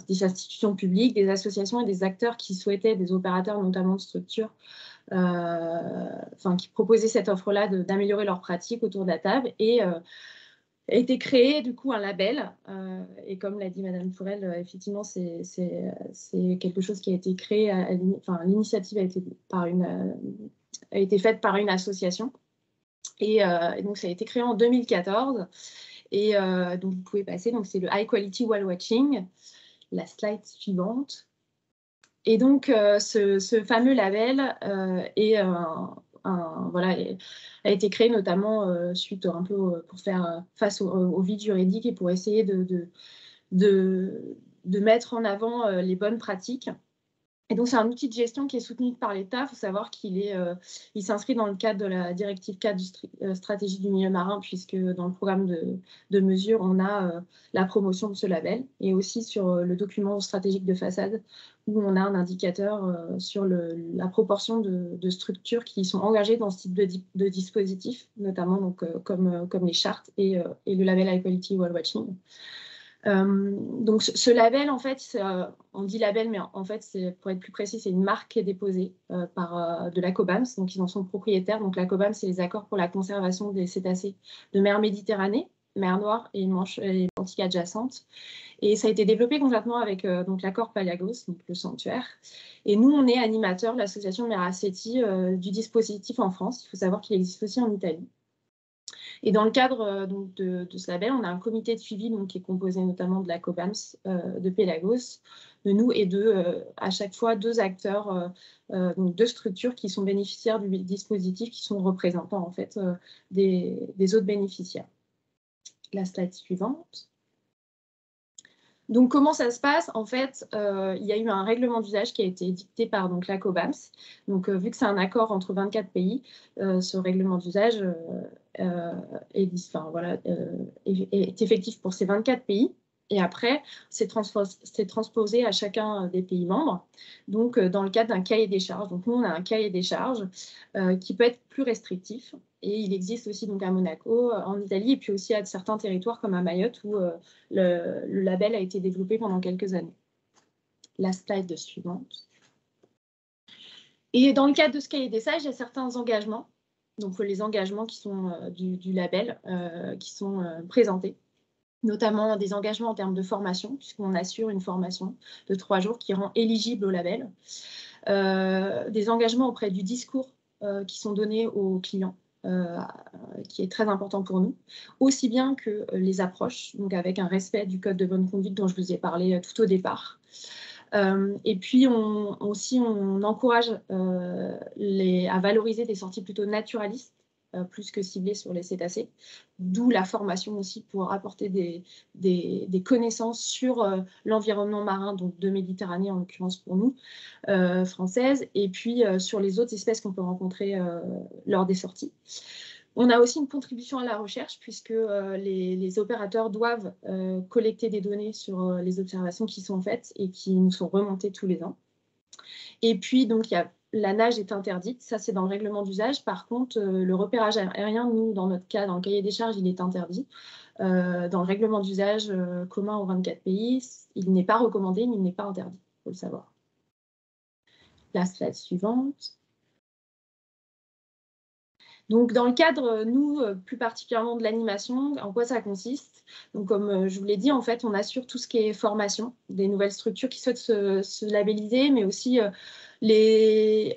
S3: des institutions publiques, des associations et des acteurs qui souhaitaient, des opérateurs notamment de structures, qui proposaient cette offre-là d'améliorer leurs pratiques autour de la table. Et a été créé du coup un label, et comme l'a dit Madame Tourelle, effectivement c'est quelque chose qui a été créé, l'initiative a été faite par une association, et donc ça a été créé en 2014, et donc vous pouvez passer, donc c'est le High Quality Whale Watching, la slide suivante. Et donc ce fameux label a été créé notamment suite un peu pour faire face au vide juridique, et pour essayer de mettre en avant les bonnes pratiques Et donc, c'est un outil de gestion qui est soutenu par l'État. Il faut savoir qu'il s'inscrit dans le cadre de la directive 4 du stratégie du milieu marin, puisque dans le programme de mesures, on a la promotion de ce label, et aussi sur le document stratégique de façade, où on a un indicateur sur la proportion de structures qui sont engagées dans ce type de dispositif, notamment donc, comme les chartes et le label High Quality Whale Watching. Donc ce label, en fait, on dit label, mais en fait, pour être plus précis, c'est une marque qui est déposée de la COBAMS, donc ils en sont propriétaires. Donc la COBAMS, c'est les accords pour la conservation des cétacés de mer Méditerranée, mer Noire et Manche et Atlantique adjacente. Et ça a été développé conjointement avec donc l'accord Paliagos, donc le sanctuaire. Et nous, on est animateur de l'association Miraceti du dispositif en France. Il faut savoir qu'il existe aussi en Italie. Et dans le cadre donc, de ce label, on a un comité de suivi donc, qui est composé notamment de la COBAMS, de Pélagos, de nous et à chaque fois 2 acteurs, donc 2 structures qui sont bénéficiaires du dispositif, qui sont représentants en fait des autres bénéficiaires. La slide suivante. Donc, comment ça se passe? En fait, il y a eu un règlement d'usage qui a été dicté par donc, la COBAMS. Donc, vu que c'est un accord entre 24 pays, ce règlement d'usage est effectif pour ces 24 pays. Et après, c'est transposé à chacun des pays membres, donc dans le cadre d'un cahier des charges. Donc, nous, on a un cahier des charges qui peut être plus restrictif. Et il existe aussi donc, à Monaco, en Italie, et puis aussi à certains territoires comme à Mayotte, où le label a été développé pendant quelques années. La slide suivante. Et dans le cadre de ce cahier des charges, il y a certains engagements, donc les engagements qui sont du label, qui sont présentés, notamment des engagements en termes de formation, puisqu'on assure une formation de 3 jours qui rend éligible au label, des engagements auprès du discours qui sont donnés aux clients, qui est très important pour nous, aussi bien que les approches, donc avec un respect du code de bonne conduite dont je vous ai parlé tout au départ. Et puis, on encourage à valoriser des sorties plutôt naturalistes, plus que ciblées sur les cétacés, d'où la formation aussi pour apporter des connaissances sur l'environnement marin, donc de Méditerranée en l'occurrence pour nous, françaises, et puis sur les autres espèces qu'on peut rencontrer lors des sorties. On a aussi une contribution à la recherche puisque les opérateurs doivent collecter des données sur les observations qui sont faites et qui nous sont remontées tous les ans. Et puis, donc, la nage est interdite. Ça, c'est dans le règlement d'usage. Par contre, le repérage aérien, nous, dans notre cas, dans le cahier des charges, il est interdit. Dans le règlement d'usage commun aux 24 pays, il n'est pas recommandé, mais il n'est pas interdit. Il faut le savoir. La slide suivante. Donc, dans le cadre, nous, plus particulièrement de l'animation, en quoi ça consiste? Donc, comme je vous l'ai dit, en fait, on assure tout ce qui est formation, des nouvelles structures qui souhaitent se labelliser, mais aussi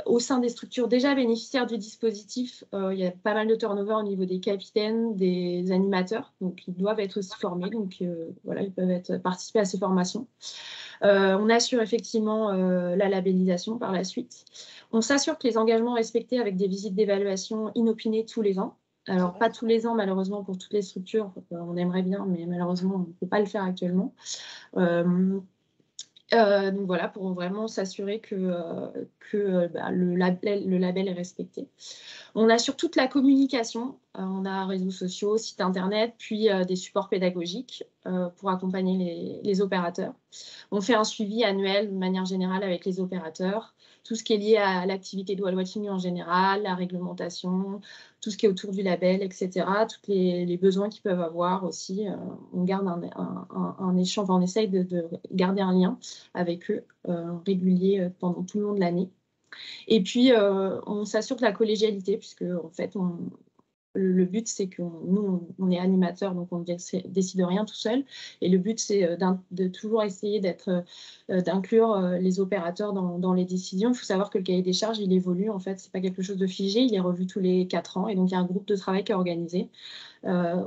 S3: au sein des structures déjà bénéficiaires du dispositif, il y a pas mal de turnover au niveau des capitaines, des animateurs, donc ils doivent être aussi formés, donc voilà, ils peuvent participer à ces formations. On assure effectivement la labellisation par la suite. On s'assure que les engagements respectés avec des visites d'évaluation inopinées tous les ans. Alors, pas tous les ans, malheureusement, pour toutes les structures. On aimerait bien, mais malheureusement, on ne peut pas le faire actuellement. Donc voilà, pour vraiment s'assurer que le label est respecté. On assure toute la communication. On a réseaux sociaux, site internet, puis des supports pédagogiques pour accompagner les opérateurs. On fait un suivi annuel de manière générale avec les opérateurs. Tout ce qui est lié à l'activité de whale watching en général, la réglementation, tout ce qui est autour du label, etc. Tous les besoins qu'ils peuvent avoir aussi. On garde un échange, on essaye de garder un lien avec eux régulier pendant tout le long de l'année. Et puis, on s'assure de la collégialité, puisque en fait, le but, c'est que nous, on est animateurs, donc on ne décide rien tout seul. Et le but, c'est de toujours essayer d'inclure les opérateurs dans les décisions. Il faut savoir que le cahier des charges, il évolue. En fait, ce n'est pas quelque chose de figé. Il est revu tous les 4 ans. Et donc, il y a un groupe de travail qui est organisé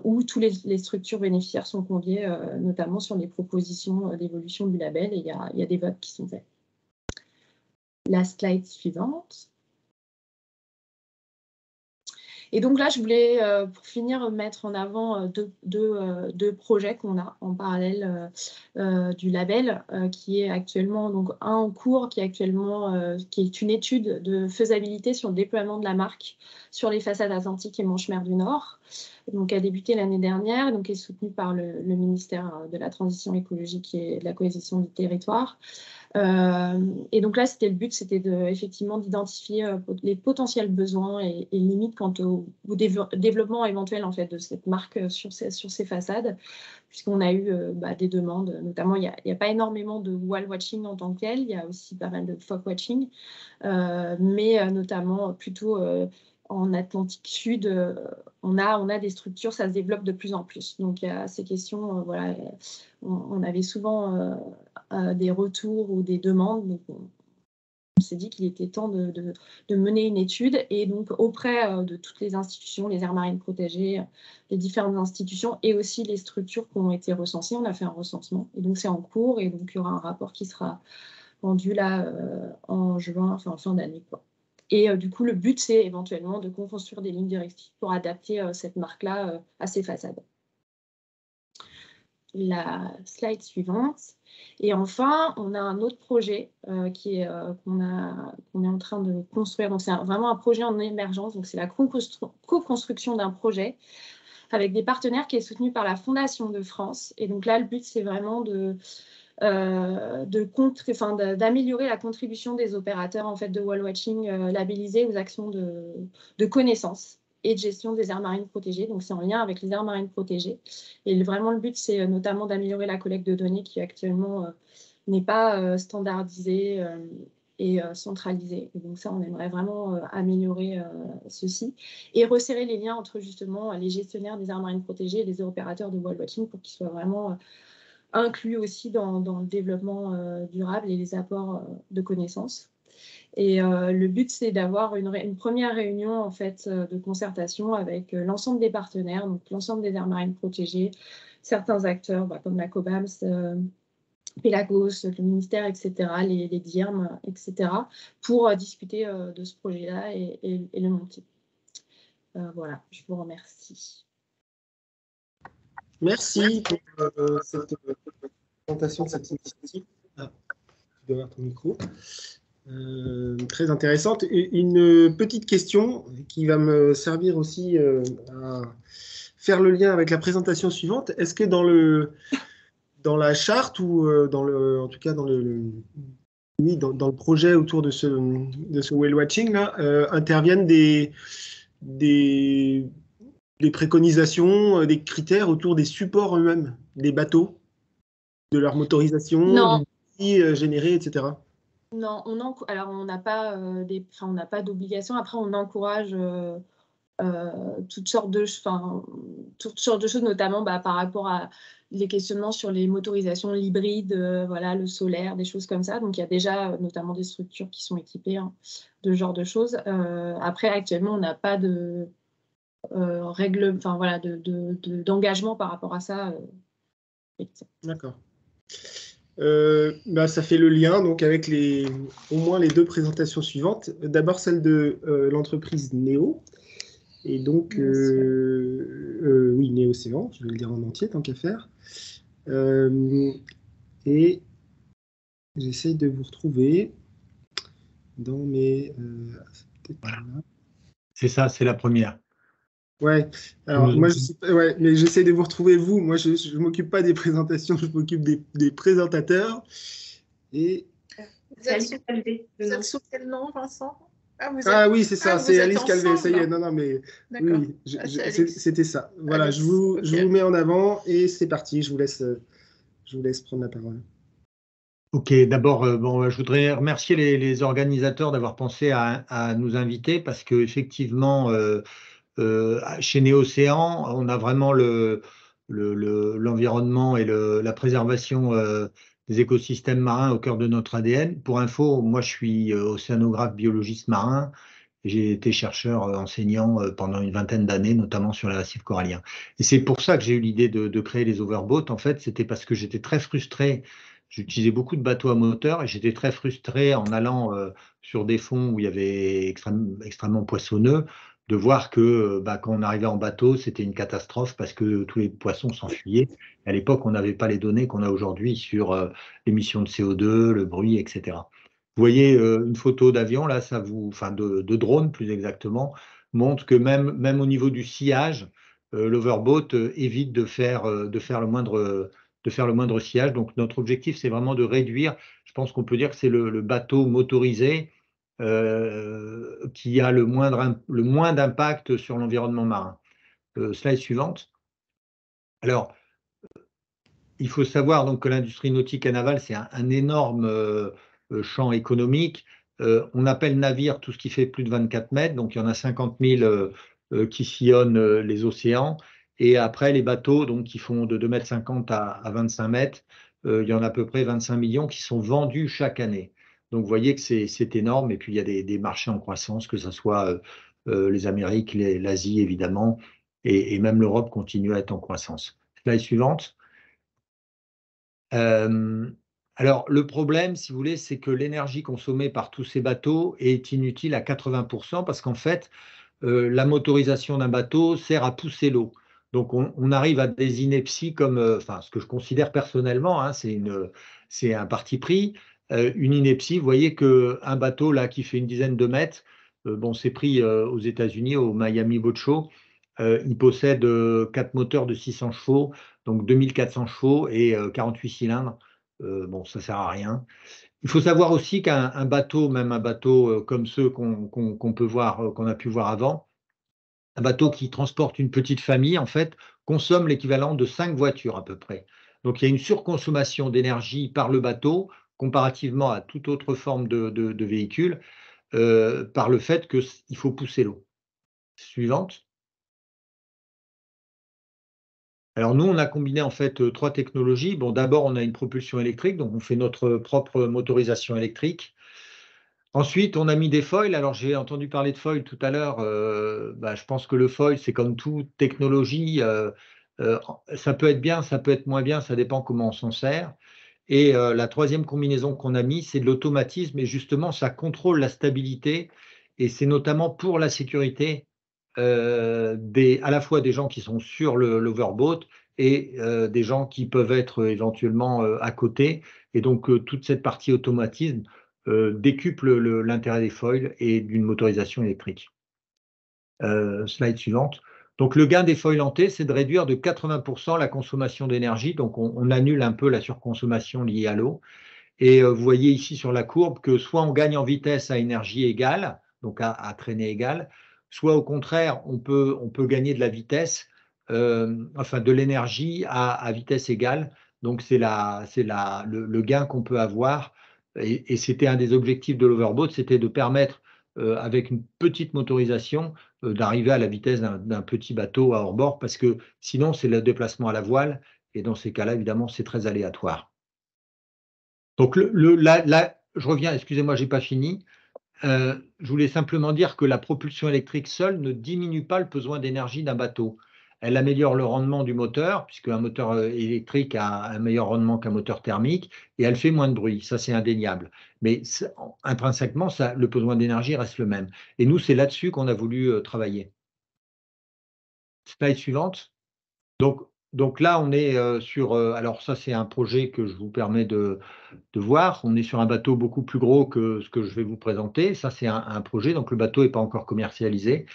S3: où toutes les structures bénéficiaires sont conviées, notamment sur les propositions d'évolution du label. Et il y a des votes qui sont faits. La slide suivante. Et donc là, je voulais, pour finir, mettre en avant deux projets qu'on a en parallèle du label, qui est actuellement, donc un en cours, qui est actuellement qui est une étude de faisabilité sur le déploiement de la marque sur les façades Atlantique et Manche-Mer du Nord, donc a débuté l'année dernière, donc est soutenu par le ministère de la Transition écologique et de la cohésion du territoire. Et donc là, le but, c'était effectivement d'identifier les potentiels besoins et limites quant au développement éventuel en fait de cette marque sur ces façades, puisqu'on a eu des demandes, notamment il n'y a pas énormément de wall watching en tant que tel, il y a aussi pas mal de fog watching, mais notamment plutôt en Atlantique Sud, on a des structures, ça se développe de plus en plus. Donc il y a ces questions, voilà, on avait souvent des retours ou des demandes. Donc on s'est dit qu'il était temps de mener une étude, et donc auprès de toutes les institutions, les aires marines protégées, les différentes institutions et aussi les structures qui ont été recensées, on a fait un recensement. Et donc c'est en cours, et donc il y aura un rapport qui sera rendu là en juin, enfin en fin d'année, quoi. Et du coup, le but, c'est éventuellement de construire des lignes directives pour adapter cette marque-là à ses façades. La slide suivante. Et enfin, on a un autre projet qu'on est en train de construire. Donc, c'est vraiment un projet en émergence. Donc, c'est la co-construction d'un projet avec des partenaires qui est soutenu par la Fondation de France. Et donc là, le but, c'est vraiment d'améliorer la contribution des opérateurs en fait, de wall watching labellisés aux actions de connaissance et de gestion des aires marines protégées. Donc, c'est en lien avec les aires marines protégées. Et vraiment, le but, c'est notamment d'améliorer la collecte de données qui actuellement n'est pas standardisée et centralisée. Et donc, ça, on aimerait vraiment améliorer ceci et resserrer les liens entre justement les gestionnaires des aires marines protégées et les opérateurs de wall watching pour qu'ils soient vraiment inclus aussi dans le développement durable et les apports de connaissances. Et le but, c'est d'avoir une première réunion en fait, de concertation avec l'ensemble des partenaires, donc l'ensemble des aires marines protégées, certains acteurs comme la COBAMS, Pelagos, le ministère, etc., les DIRM, etc., pour discuter de ce projet-là et le monter. Voilà, je vous remercie.
S1: Merci pour cette présentation de cette initiative. Ah, tu dois avoir ton micro. Très intéressante. Une petite question qui va me servir aussi à faire le lien avec la présentation suivante. Est-ce que dans la charte ou en tout cas dans le projet autour de ce whale watching là, interviennent des préconisations, des critères autour des supports eux-mêmes, des bateaux, de leur motorisation, du bruit généré, etc.
S3: Non, alors on n'a pas d'obligation. Après, on encourage toutes sortes de choses, notamment par rapport à les questionnements sur les motorisations, l'hybride, voilà, le solaire, des choses comme ça. Donc, il y a déjà notamment des structures qui sont équipées de ce genre de choses. Après, actuellement, on n'a pas de règle, voilà, d'engagement par rapport à ça.
S1: D'accord. Ça fait le lien donc avec au moins les deux présentations suivantes. D'abord celle de l'entreprise Néo. Et donc, oui, Néo-Céan, je vais le dire en entier tant qu'à faire. Et j'essaye de vous retrouver dans mes...
S4: voilà. C'est ça, c'est la première.
S1: Ouais, alors moi, mais j'essaie de vous retrouver vous. Moi, je ne m'occupe pas des présentations, je m'occupe des présentateurs. Et...
S5: Vous êtes sur quel nom, Vincent?
S1: Oui, c'est ça, c'est Alice Calvé, ça y est. Non, mais oui, c'était ça. Voilà, Alice, je vous mets en avant et c'est parti, je vous laisse prendre la parole.
S4: Ok, d'abord, je voudrais remercier les organisateurs d'avoir pensé à nous inviter parce qu'effectivement, chez Néo-Céan, on a vraiment l'environnement et la préservation des écosystèmes marins au cœur de notre ADN. Pour info, moi je suis océanographe biologiste marin. J'ai été chercheur enseignant pendant une vingtaine d'années, notamment sur les récifs coralliens. Et c'est pour ça que j'ai eu l'idée de créer les overboats. En fait, c'était parce que j'étais très frustré. J'utilisais beaucoup de bateaux à moteur et j'étais très frustré en allant sur des fonds où il y avait extrêmement poissonneux, de voir que quand on arrivait en bateau, c'était une catastrophe parce que tous les poissons s'enfuyaient. À l'époque, on n'avait pas les données qu'on a aujourd'hui sur l'émission de CO2, le bruit, etc. Vous voyez une photo d'avion, là, enfin de drone plus exactement, montre que même au niveau du sillage, l'overboat évite de faire le moindre sillage. Donc notre objectif, c'est vraiment de réduire. Je pense qu'on peut dire que c'est le bateau motorisé qui a le moins d'impact sur l'environnement marin. Slide suivante. Alors, il faut savoir donc que l'industrie nautique et navale, c'est un énorme champ économique. On appelle navire tout ce qui fait plus de 24 mètres, donc il y en a 50 000 qui sillonnent les océans. Et après, les bateaux donc, qui font de 2,50 m à 25 mètres, il y en a à peu près 25 millions qui sont vendus chaque année. Donc vous voyez que c'est énorme. Et puis il y a des marchés en croissance, que ce soit les Amériques, l'Asie évidemment, et même l'Europe continue à être en croissance. Slide suivante. Alors, le problème, si vous voulez, c'est que l'énergie consommée par tous ces bateaux est inutile à 80% parce qu'en fait, la motorisation d'un bateau sert à pousser l'eau. Donc, on arrive à des inepties comme, enfin, ce que je considère personnellement, hein, c'est un parti pris. Une ineptie, vous voyez qu'un bateau là qui fait une dizaine de mètres, bon, c'est pris aux États-Unis, au Miami Boat Show. Il possède 4 moteurs de 600 chevaux, donc 2400 chevaux et 48 cylindres. Bon, ça ne sert à rien. Il faut savoir aussi qu'un bateau, même un bateau comme ceux qu'on peut voir, qu'on a pu voir avant, un bateau qui transporte une petite famille, en fait, consomme l'équivalent de 5 voitures à peu près. Donc il y a une surconsommation d'énergie par le bateau comparativement à toute autre forme de véhicule par le fait qu'il faut pousser l'eau. Suivante. Alors nous, on a combiné en fait 3 technologies. Bon, d'abord, on a une propulsion électrique, donc on fait notre propre motorisation électrique. Ensuite, on a mis des foils. Alors, j'ai entendu parler de foils tout à l'heure. Je pense que le foil, c'est comme toute technologie. Ça peut être bien, ça peut être moins bien, ça dépend comment on s'en sert. Et la troisième combinaison qu'on a mis, c'est de l'automatisme. Et justement, ça contrôle la stabilité. Et c'est notamment pour la sécurité à la fois des gens qui sont sur l'overboat et des gens qui peuvent être éventuellement à côté. Et donc, toute cette partie automatisme décuple l'intérêt des foils et d'une motorisation électrique. Slide suivante. Donc, le gain des foils en T, c'est de réduire de 80% la consommation d'énergie. Donc, on annule un peu la surconsommation liée à l'eau. Et vous voyez ici sur la courbe que soit on gagne en vitesse à énergie égale, donc à traînée égale, soit au contraire, on peut gagner de la vitesse, enfin de l'énergie à vitesse égale. Donc c'est le gain qu'on peut avoir. Et c'était un des objectifs de l'overboat, c'était de permettre, avec une petite motorisation, d'arriver à la vitesse d'un petit bateau à hors-bord, parce que sinon c'est le déplacement à la voile, et dans ces cas-là, évidemment, c'est très aléatoire. Donc là, je reviens, excusez-moi, je n'ai pas fini. Je voulais simplement dire que la propulsion électrique seule ne diminue pas le besoin d'énergie d'un bateau. Elle améliore le rendement du moteur, puisque un moteur électrique a un meilleur rendement qu'un moteur thermique, et elle fait moins de bruit, ça c'est indéniable. Mais intrinsèquement, le besoin d'énergie reste le même. Et nous, c'est là-dessus qu'on a voulu travailler. Slide suivante. Donc là, on est sur... alors ça, c'est un projet que je vous permets de voir. On est sur un bateau beaucoup plus gros que ce que je vais vous présenter. Ça, c'est un projet, donc le bateau n'est pas encore commercialisé.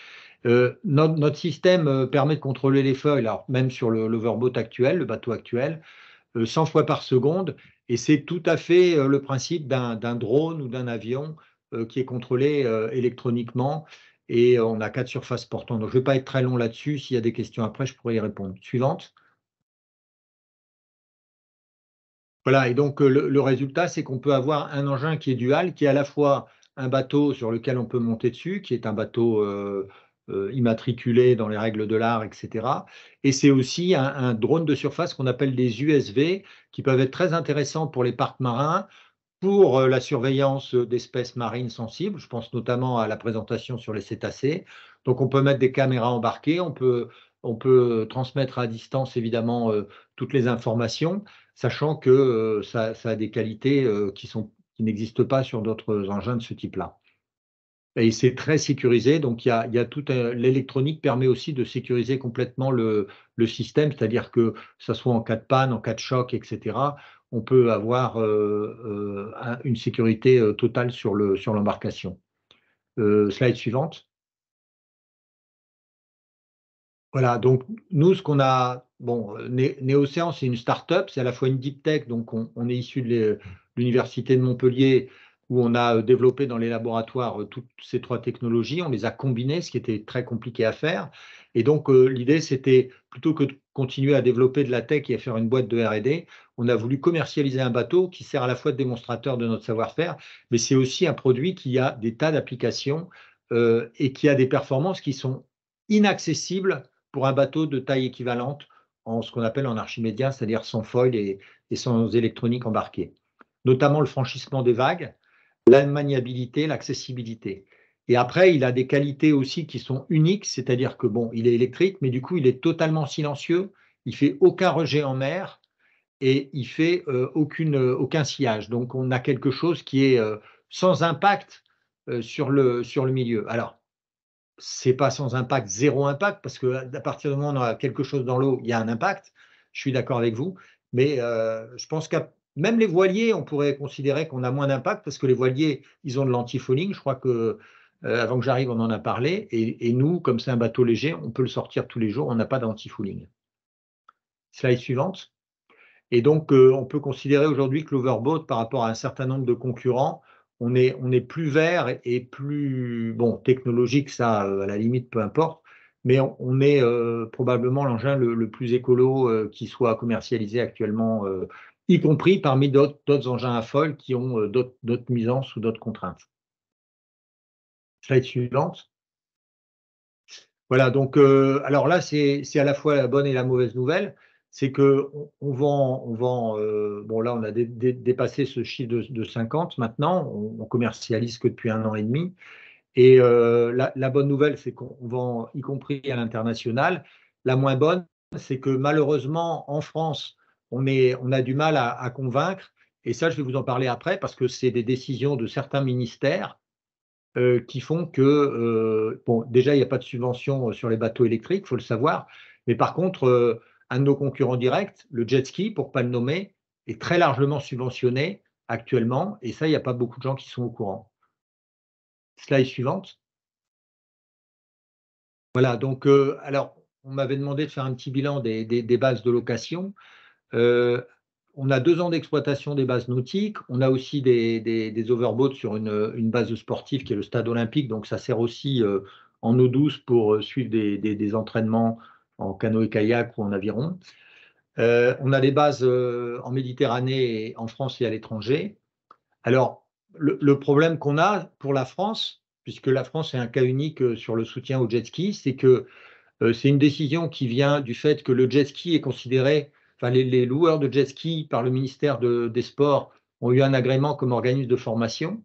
S4: Notre système permet de contrôler les foils, alors même sur l'overboat actuel, le bateau actuel, 100 fois par seconde. Et c'est tout à fait le principe d'un drone ou d'un avion qui est contrôlé électroniquement. Et on a 4 surfaces portantes. Donc, je ne vais pas être très long là-dessus. S'il y a des questions après, je pourrais y répondre. Suivante. Voilà, et donc le résultat, c'est qu'on peut avoir un engin qui est dual, qui est à la fois un bateau sur lequel on peut monter dessus, qui est un bateau immatriculé dans les règles de l'art, etc. Et c'est aussi un drone de surface qu'on appelle des USV, qui peuvent être très intéressants pour les parcs marins, pour la surveillance d'espèces marines sensibles. Je pense notamment à la présentation sur les cétacés. Donc on peut mettre des caméras embarquées, on peut transmettre à distance évidemment toutes les informations, sachant que ça a des qualités qui n'existent pas sur d'autres engins de ce type-là. Et c'est très sécurisé, donc il y a toute l'électronique permet aussi de sécuriser complètement le système, c'est-à-dire que ça soit en cas de panne, en cas de choc, etc. On peut avoir une sécurité totale sur l'embarcation. Slide suivante. Voilà, donc nous, ce qu'on a, bon, Néocéan, c'est une start-up, c'est à la fois une deep tech, donc on est issu de l'université de Montpellier, où on a développé dans les laboratoires toutes ces 3 technologies, on les a combinées, ce qui était très compliqué à faire. Et donc l'idée, c'était plutôt que de continuer à développer de la tech et à faire une boîte de R&D, on a voulu commercialiser un bateau qui sert à la fois de démonstrateur de notre savoir-faire, mais c'est aussi un produit qui a des tas d'applications et qui a des performances qui sont inaccessibles pour un bateau de taille équivalente en ce qu'on appelle en archimédien, c'est-à-dire sans foil et sans électronique embarquée. Notamment le franchissement des vagues, la maniabilité, l'accessibilité. Et après, il a des qualités aussi qui sont uniques, c'est-à-dire que bon, il est électrique, mais du coup, il est totalement silencieux, il fait aucun rejet en mer et il fait aucun sillage. Donc, on a quelque chose qui est sans impact sur le milieu. Alors, c'est pas sans impact, zéro impact, parce qu'à partir du moment où on a quelque chose dans l'eau, il y a un impact. Je suis d'accord avec vous, mais je pense que même les voiliers, on pourrait considérer qu'on a moins d'impact parce que les voiliers, ils ont de l'anti-fouling. Je crois que avant que j'arrive, on en a parlé. Et nous, comme c'est un bateau léger, on peut le sortir tous les jours, on n'a pas d'anti-fouling. Slide suivante. Et donc, on peut considérer aujourd'hui que l'overboat, par rapport à un certain nombre de concurrents, on est plus vert et plus technologique, ça, à la limite, peu importe, mais on est probablement l'engin le plus écolo qui soit commercialisé actuellement, y compris parmi d'autres engins à foil qui ont d'autres nuisances ou d'autres contraintes. Slide suivante. Voilà, donc alors là, c'est à la fois la bonne et la mauvaise nouvelle. C'est qu'on vend, bon là, on a dépassé ce chiffre de 50 maintenant, on commercialise que depuis 1 an et demi. Et la bonne nouvelle, c'est qu'on vend y compris à l'international. La moins bonne, c'est que malheureusement, en France, on a du mal à convaincre. Et ça, je vais vous en parler après, parce que c'est des décisions de certains ministères qui font que, bon, déjà, il n'y a pas de subvention sur les bateaux électriques, il faut le savoir, mais par contre, un de nos concurrents directs, le jet ski, pour ne pas le nommer, est très largement subventionné actuellement, et ça, il n'y a pas beaucoup de gens qui sont au courant. Slide suivante. Voilà, donc, alors, on m'avait demandé de faire un petit bilan des bases de location. On a 2 ans d'exploitation des bases nautiques. On a aussi des overboats sur une base sportive qui est le stade olympique. Donc, ça sert aussi en eau douce pour suivre des entraînements en canoë-kayak ou en aviron. On a des bases en Méditerranée, et en France et à l'étranger. Alors, le problème qu'on a pour la France, puisque la France est un cas unique sur le soutien au jet ski, c'est que c'est une décision qui vient du fait que le jet ski est considéré, enfin les loueurs de jet ski par le ministère des Sports ont eu un agrément comme organisme de formation.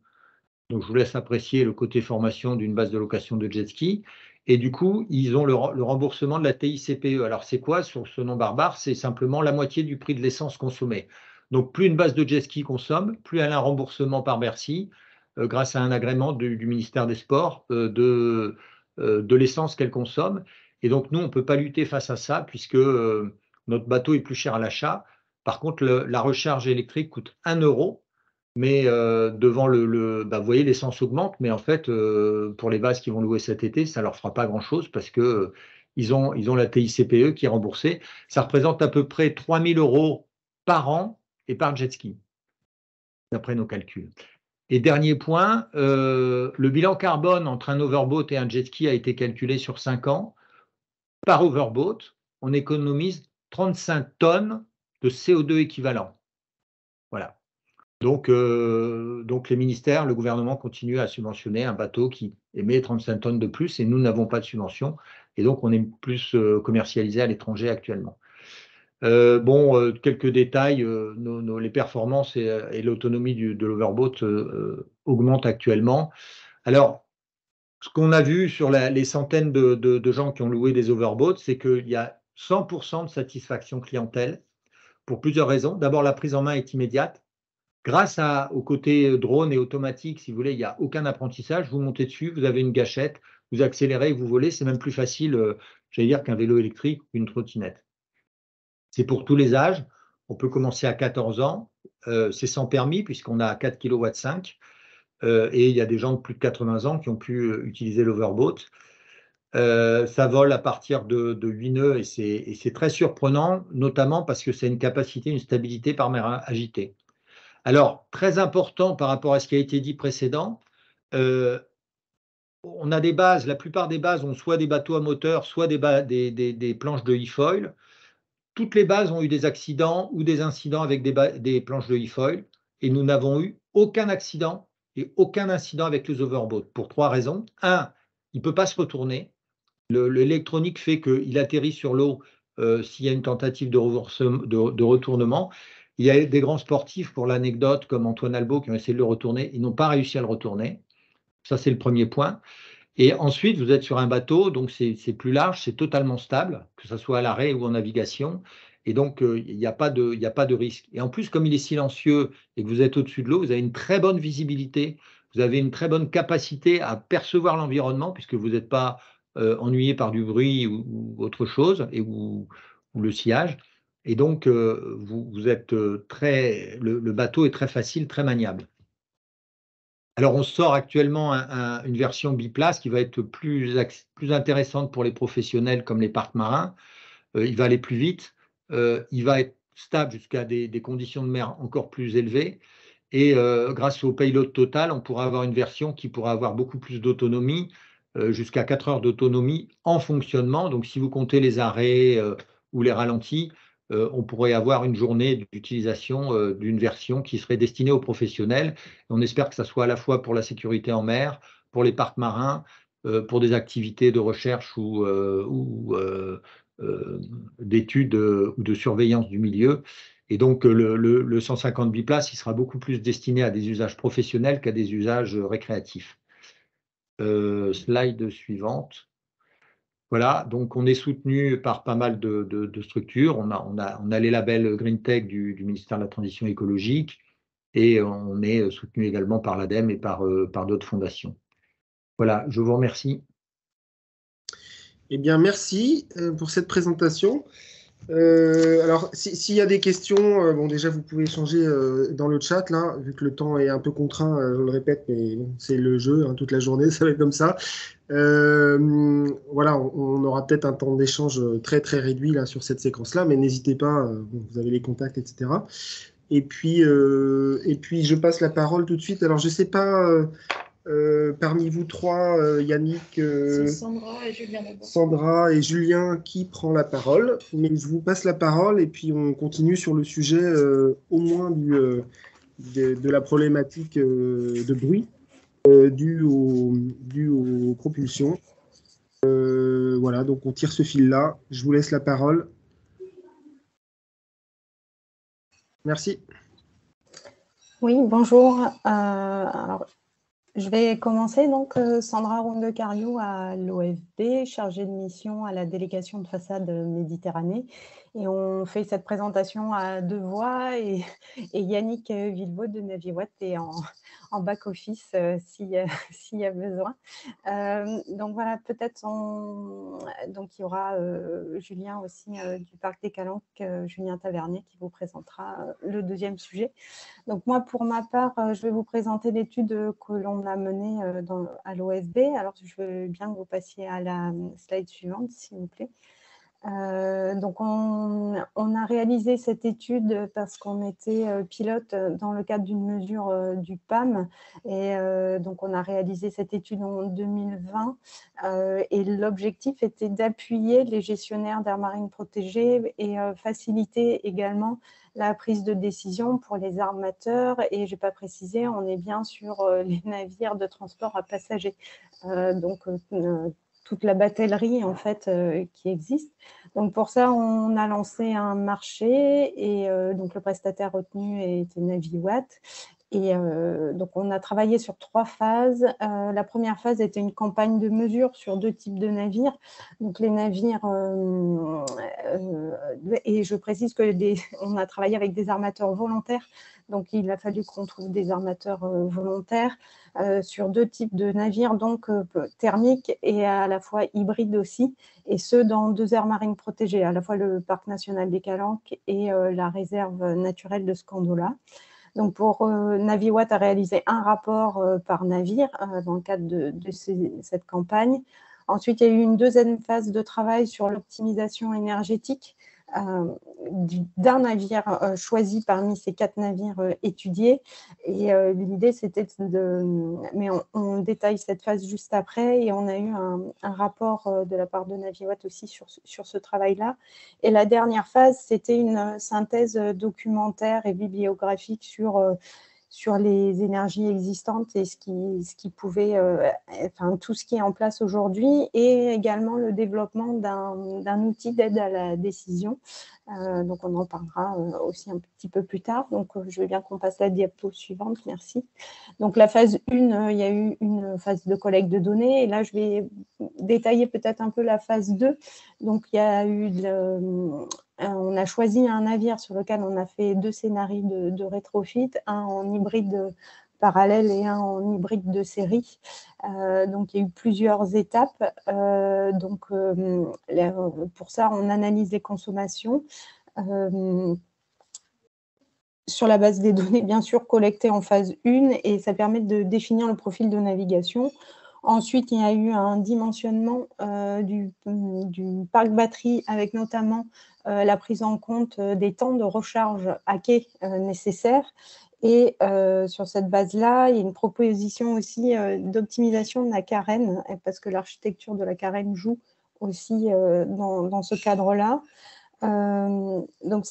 S4: Donc je vous laisse apprécier le côté formation d'une base de location de jet ski. Et du coup, ils ont le remboursement de la TICPE. Alors c'est quoi sur ce nom barbare? C'est simplement la moitié du prix de l'essence consommée. Donc plus une base de jet ski consomme, plus elle a un remboursement par Bercy, grâce à un agrément du ministère des Sports de l'essence qu'elle consomme. Et donc, nous, on ne peut pas lutter face à ça puisque notre bateau est plus cher à l'achat. Par contre, la recharge électrique coûte 1 €, mais devant vous voyez, l'essence augmente, mais en fait, pour les bases qui vont louer cet été, ça ne leur fera pas grand-chose parce que ils ont la TICPE qui est remboursée. Ça représente à peu près 3 000 € par an et par jet ski, d'après nos calculs. Et dernier point, le bilan carbone entre un overboat et un jet ski a été calculé sur 5 ans. Par overboat, on économise 35 tonnes de CO2 équivalent. Voilà. Donc les ministères, le gouvernement continue à subventionner un bateau qui émet 35 tonnes de plus et nous n'avons pas de subvention. Et donc, on est plus commercialisé à l'étranger actuellement. Quelques détails, les performances et l'autonomie de l'overboat augmentent actuellement. Alors, ce qu'on a vu sur les centaines de gens qui ont loué des overboats, c'est qu'il y a 100% de satisfaction clientèle pour plusieurs raisons. D'abord, la prise en main est immédiate. Grâce au côté drone et automatique, si vous voulez, il n'y a aucun apprentissage. Vous montez dessus, vous avez une gâchette, vous accélérez, vous volez. C'est même plus facile, j'allais dire, qu'un vélo électrique ou une trottinette. C'est pour tous les âges. On peut commencer à 14 ans. C'est sans permis puisqu'on a 4,5 kW. Et il y a des gens de plus de 80 ans qui ont pu utiliser l'overboat. Ça vole à partir de 8 nœuds et c'est très surprenant, notamment parce que c'est une capacité, une stabilité par mer agitée. Alors, très important par rapport à ce qui a été dit précédent, on a des bases, la plupart des bases ont soit des bateaux à moteur, soit des planches de e-foil. Toutes les bases ont eu des accidents ou des incidents avec des planches de e-foil et nous n'avons eu aucun accident et aucun incident avec les overboats pour 3 raisons. Un, il ne peut pas se retourner. L'électronique fait qu'il atterrit sur l'eau s'il y a une tentative de retournement. Il y a des grands sportifs, pour l'anecdote, comme Antoine Albo, qui ont essayé de le retourner. Ils n'ont pas réussi à le retourner. Ça, c'est le premier point. Et ensuite, vous êtes sur un bateau, donc c'est plus large, c'est totalement stable, que ce soit à l'arrêt ou en navigation. Et donc, il n'y a pas de risque. Et en plus, comme il est silencieux et que vous êtes au-dessus de l'eau, vous avez une très bonne visibilité. Vous avez une très bonne capacité à percevoir l'environnement, puisque vous n'êtes pas ennuyé par du bruit ou autre chose, ou le sillage. Et donc, vous êtes le bateau est très facile, très maniable. Alors, on sort actuellement une version biplace qui va être plus intéressante pour les professionnels comme les parcs marins. Il va aller plus vite, il va être stable jusqu'à des conditions de mer encore plus élevées. Et grâce au payload total, on pourra avoir une version qui pourra avoir beaucoup plus d'autonomie, jusqu'à 4 heures d'autonomie en fonctionnement. Donc, si vous comptez les arrêts ou les ralentis, on pourrait avoir une journée d'utilisation d'une version qui serait destinée aux professionnels. On espère que ça soit à la fois pour la sécurité en mer, pour les parcs marins, pour des activités de recherche ou d'études ou de surveillance du milieu. Et donc, le 150 biplace, il sera beaucoup plus destiné à des usages professionnels qu'à des usages récréatifs. Slide suivante. Voilà, donc on est soutenu par pas mal de structures. On a les labels Green Tech du ministère de la Transition écologique et on est soutenu également par l'ADEME et par d'autres fondations. Voilà, je vous remercie.
S1: Eh bien, merci pour cette présentation. Alors, s'il y a des questions, bon, déjà, vous pouvez échanger dans le chat, là, vu que le temps est un peu contraint, je le répète, mais bon, c'est le jeu, hein, toute la journée, ça va être comme ça. Voilà, on aura peut-être un temps d'échange très, très réduit là, sur cette séquence-là, mais n'hésitez pas, bon, vous avez les contacts, etc. Et puis, je passe la parole tout de suite. Alors, je ne sais pas... parmi vous trois, Yannick,
S5: C'est Sandra et Julien d'abord.
S1: Sandra et Julien qui prend la parole. Mais je vous passe la parole et puis on continue sur le sujet au moins de la problématique de bruit due aux propulsions. Voilà, donc on tire ce fil-là. Je vous laisse la parole. Merci.
S6: Oui, bonjour. Alors, je vais commencer. Donc, Sandra Ronde-Cariou à l'OFB, chargée de mission à la délégation de façade Méditerranée. Et on fait cette présentation à 2 voix et Yannick Villevaud de Naviwatt est en back-office s'il y a besoin. Donc voilà, peut-être donc il y aura Julien aussi du Parc des Calanques, Julien Tavernier, qui vous présentera le deuxième sujet. Donc moi, pour ma part, je vais vous présenter l'étude que l'on a menée à l'OFB. Alors, je veux bien que vous passiez à la slide suivante, s'il vous plaît. Donc, on a réalisé cette étude parce qu'on était pilote dans le cadre d'une mesure du PAM. Et donc, on a réalisé cette étude en 2020. Et l'objectif était d'appuyer les gestionnaires d'aires marines protégées et faciliter également la prise de décision pour les armateurs. Et je n'ai pas précisé, on est bien sur les navires de transport à passagers. Donc, toute la batellerie en fait qui existe. Donc pour ça, on a lancé un marché et donc le prestataire retenu était Naviwatt. Et donc, on a travaillé sur 3 phases. La première phase était une campagne de mesure sur 2 types de navires. Donc, les navires, et je précise on a travaillé avec des armateurs volontaires. Donc, il a fallu qu'on trouve des armateurs volontaires sur 2 types de navires, donc thermiques et à la fois hybrides aussi, et ce, dans 2 aires marines protégées, à la fois le Parc national des Calanques et la réserve naturelle de Scandola. Donc, Naviwatt a réalisé un rapport par navire dans le cadre de cette campagne. Ensuite, il y a eu une deuxième phase de travail sur l'optimisation énergétique d'un navire choisi parmi ces 4 navires étudiés. Et l'idée, c'était mais on détaille cette phase juste après, et on a eu un rapport de la part de Naviwatt aussi sur ce travail-là. Et la dernière phase, c'était une synthèse documentaire et bibliographique sur les énergies existantes et ce qui pouvait, tout ce qui est en place aujourd'hui, et également le développement d'un outil d'aide à la décision. Donc, on en parlera aussi un petit peu plus tard. Donc, je veux bien qu'on passe la diapo suivante. Merci. Donc, la phase 1, il y a eu une phase de collecte de données. Et là, je vais détailler peut-être un peu la phase 2. Donc, il y a eu on a choisi un navire sur lequel on a fait 2 scénarios de rétrofit, un en hybride parallèle et un en hybride de série. Donc, il y a eu plusieurs étapes. Pour ça, on analyse les consommations sur la base des données, bien sûr, collectées en phase 1, et ça permet de définir le profil de navigation. Ensuite, il y a eu un dimensionnement du parc batterie, avec notamment la prise en compte des temps de recharge à quai nécessaires. Et sur cette base-là, il y a une proposition aussi d'optimisation de la carène, parce que l'architecture de la carène joue aussi dans ce cadre-là. Donc,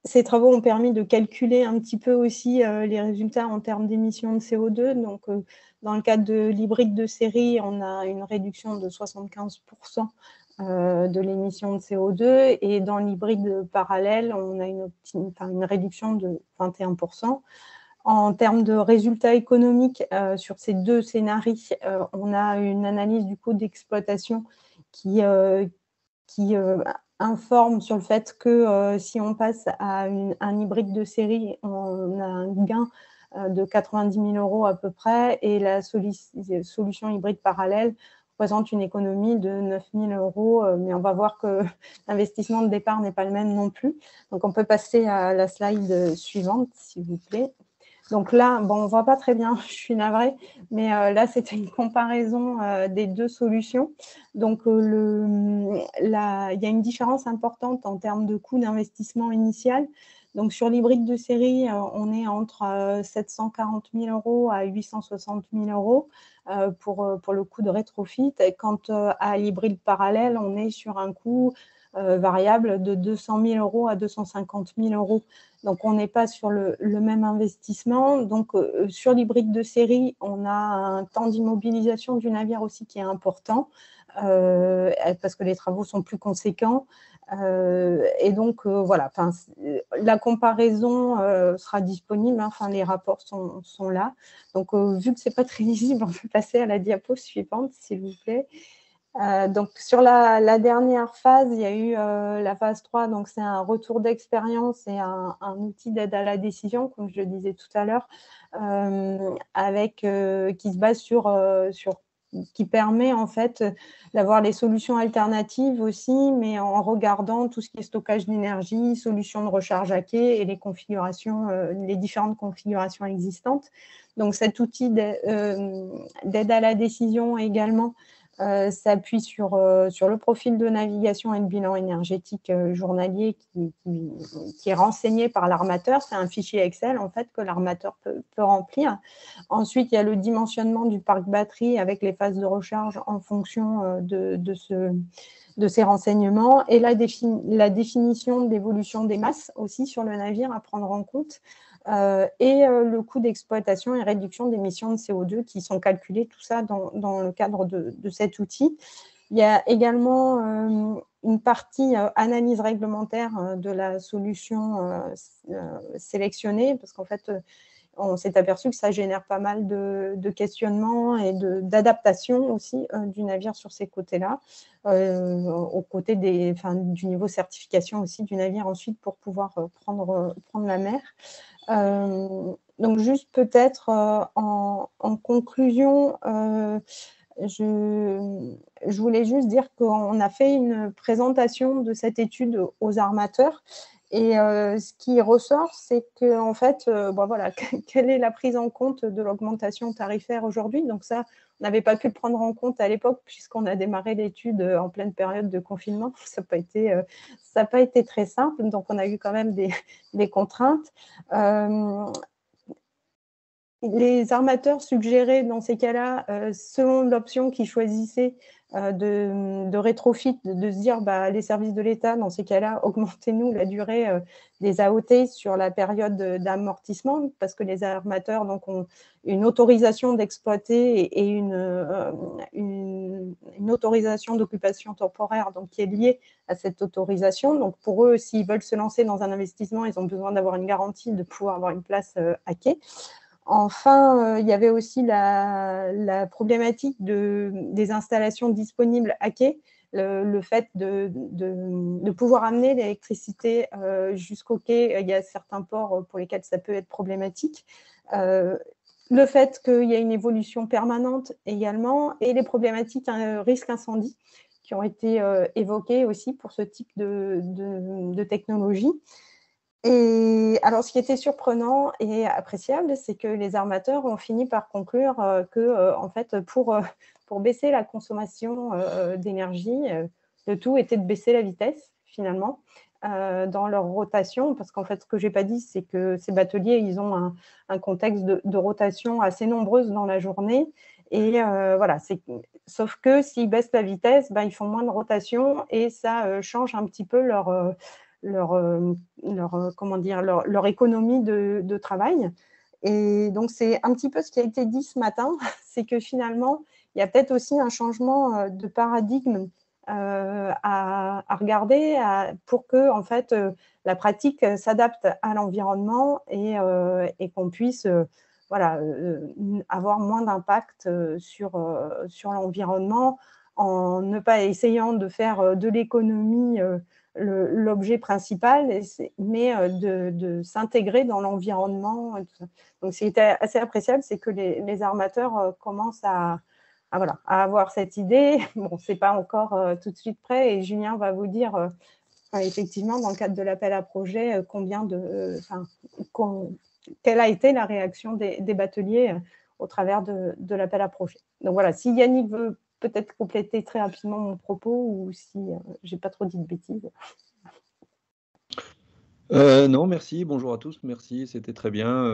S6: ces travaux ont permis de calculer un petit peu aussi les résultats en termes d'émissions de CO2. Donc, dans le cadre de l'hybride de série, on a une réduction de 75% de l'émission de CO2, et dans l'hybride parallèle, on a une réduction de 21%. En termes de résultats économiques, sur ces 2 scénarios, on a une analyse du coût d'exploitation qui informe sur le fait que si on passe à un hybride de série, on a un gain de 90 000 € à peu près, et la solution hybride parallèle représente une économie de 9 000 €, mais on va voir que l'investissement de départ n'est pas le même non plus. Donc, on peut passer à la slide suivante, s'il vous plaît. Donc là, bon, on ne voit pas très bien, je suis navrée, mais là, c'était une comparaison des 2 solutions. Donc, il y a une différence importante en termes de coût d'investissement initial. Donc, sur l'hybride de série, on est entre 740 000 € à 860 000 € pour le coût de rétrofit. Et quant à l'hybride parallèle, on est sur un coût variable de 200 000 € à 250 000 €. Donc, on n'est pas sur le même investissement. Donc, sur l'hybride de série, on a un temps d'immobilisation du navire aussi qui est important, parce que les travaux sont plus conséquents. Et donc, voilà, la comparaison sera disponible, les rapports sont là. Donc, vu que ce n'est pas très lisible, on peut passer à la diapo suivante, s'il vous plaît. Donc, sur la dernière phase, il y a eu la phase 3, donc c'est un retour d'expérience et un outil d'aide à la décision, comme je le disais tout à l'heure, qui se base qui permet en fait d'avoir les solutions alternatives aussi, mais en regardant tout ce qui est stockage d'énergie, solutions de recharge à quai et les différentes configurations existantes. Donc, cet outil d'aide à la décision également s'appuie sur le profil de navigation et le bilan énergétique journalier qui est renseigné par l'armateur. C'est un fichier Excel en fait que l'armateur peut remplir. Ensuite, il y a le dimensionnement du parc batterie avec les phases de recharge en fonction de ces renseignements, et la définition de l'évolution des masses aussi sur le navire à prendre en compte. Et le coût d'exploitation et réduction d'émissions de CO2 qui sont calculés, tout ça dans le cadre de cet outil. Il y a également une partie analyse réglementaire de la solution sélectionnée, parce qu'en fait, on s'est aperçu que ça génère pas mal de questionnements et d'adaptation aussi du navire sur ces côtés-là, aux côtés du niveau certification aussi du navire ensuite pour pouvoir prendre la mer. Donc juste peut-être en conclusion, je voulais juste dire qu'on a fait une présentation de cette étude aux armateurs et ce qui ressort, c'est qu'en fait, voilà, quelle est la prise en compte de l'augmentation tarifaire aujourd'hui? Donc ça, on n'avait pas pu le prendre en compte à l'époque puisqu'on a démarré l'étude en pleine période de confinement. Ça n'a pas été très simple, donc on a eu quand même des contraintes. Les armateurs suggéraient dans ces cas-là, selon l'option qu'ils choisissaient de rétrofit, de se dire les services de l'État, dans ces cas-là, augmentez-nous la durée des AOT sur la période d'amortissement, parce que les armateurs donc, ont une autorisation d'exploiter et une autorisation d'occupation temporaire donc, qui est liée à cette autorisation. Donc pour eux, s'ils veulent se lancer dans un investissement, ils ont besoin d'avoir une garantie de pouvoir avoir une place à quai. Enfin, il y avait aussi la problématique des installations disponibles à quai, le fait de pouvoir amener l'électricité jusqu'au quai. Il y a certains ports pour lesquels ça peut être problématique. Le fait qu'il y ait une évolution permanente également et les problématiques risque incendie qui ont été évoquées aussi pour ce type de technologie. Et alors, ce qui était surprenant et appréciable, c'est que les armateurs ont fini par conclure que, en fait, pour baisser la consommation d'énergie, le tout était de baisser la vitesse, finalement, dans leur rotation. Parce qu'en fait, ce que je n'ai pas dit, c'est que ces bateliers, ils ont un contexte de rotation assez nombreuse dans la journée. Et voilà, sauf que s'ils baissent la vitesse, ils font moins de rotation et ça change un petit peu leur économie de travail. Et donc, c'est un petit peu ce qui a été dit ce matin, c'est que finalement, il y a peut-être aussi un changement de paradigme à regarder pour que, en fait, la pratique s'adapte à l'environnement et qu'on puisse avoir moins d'impact sur l'environnement en ne pas essayant de faire de l'économie l'objet principal, mais de s'intégrer dans l'environnement. Donc, ce qui était assez appréciable, c'est que les armateurs commencent à avoir cette idée. Bon, ce n'est pas encore tout de suite prêt et Julien va vous dire effectivement, dans le cadre de l'appel à projet, quelle a été la réaction des bateliers au travers de l'appel à projet. Donc voilà, si Yannick veut peut-être compléter très rapidement mon propos ou si je n'ai pas trop dit de bêtises.
S7: Non, merci. Bonjour à tous. Merci, c'était très bien.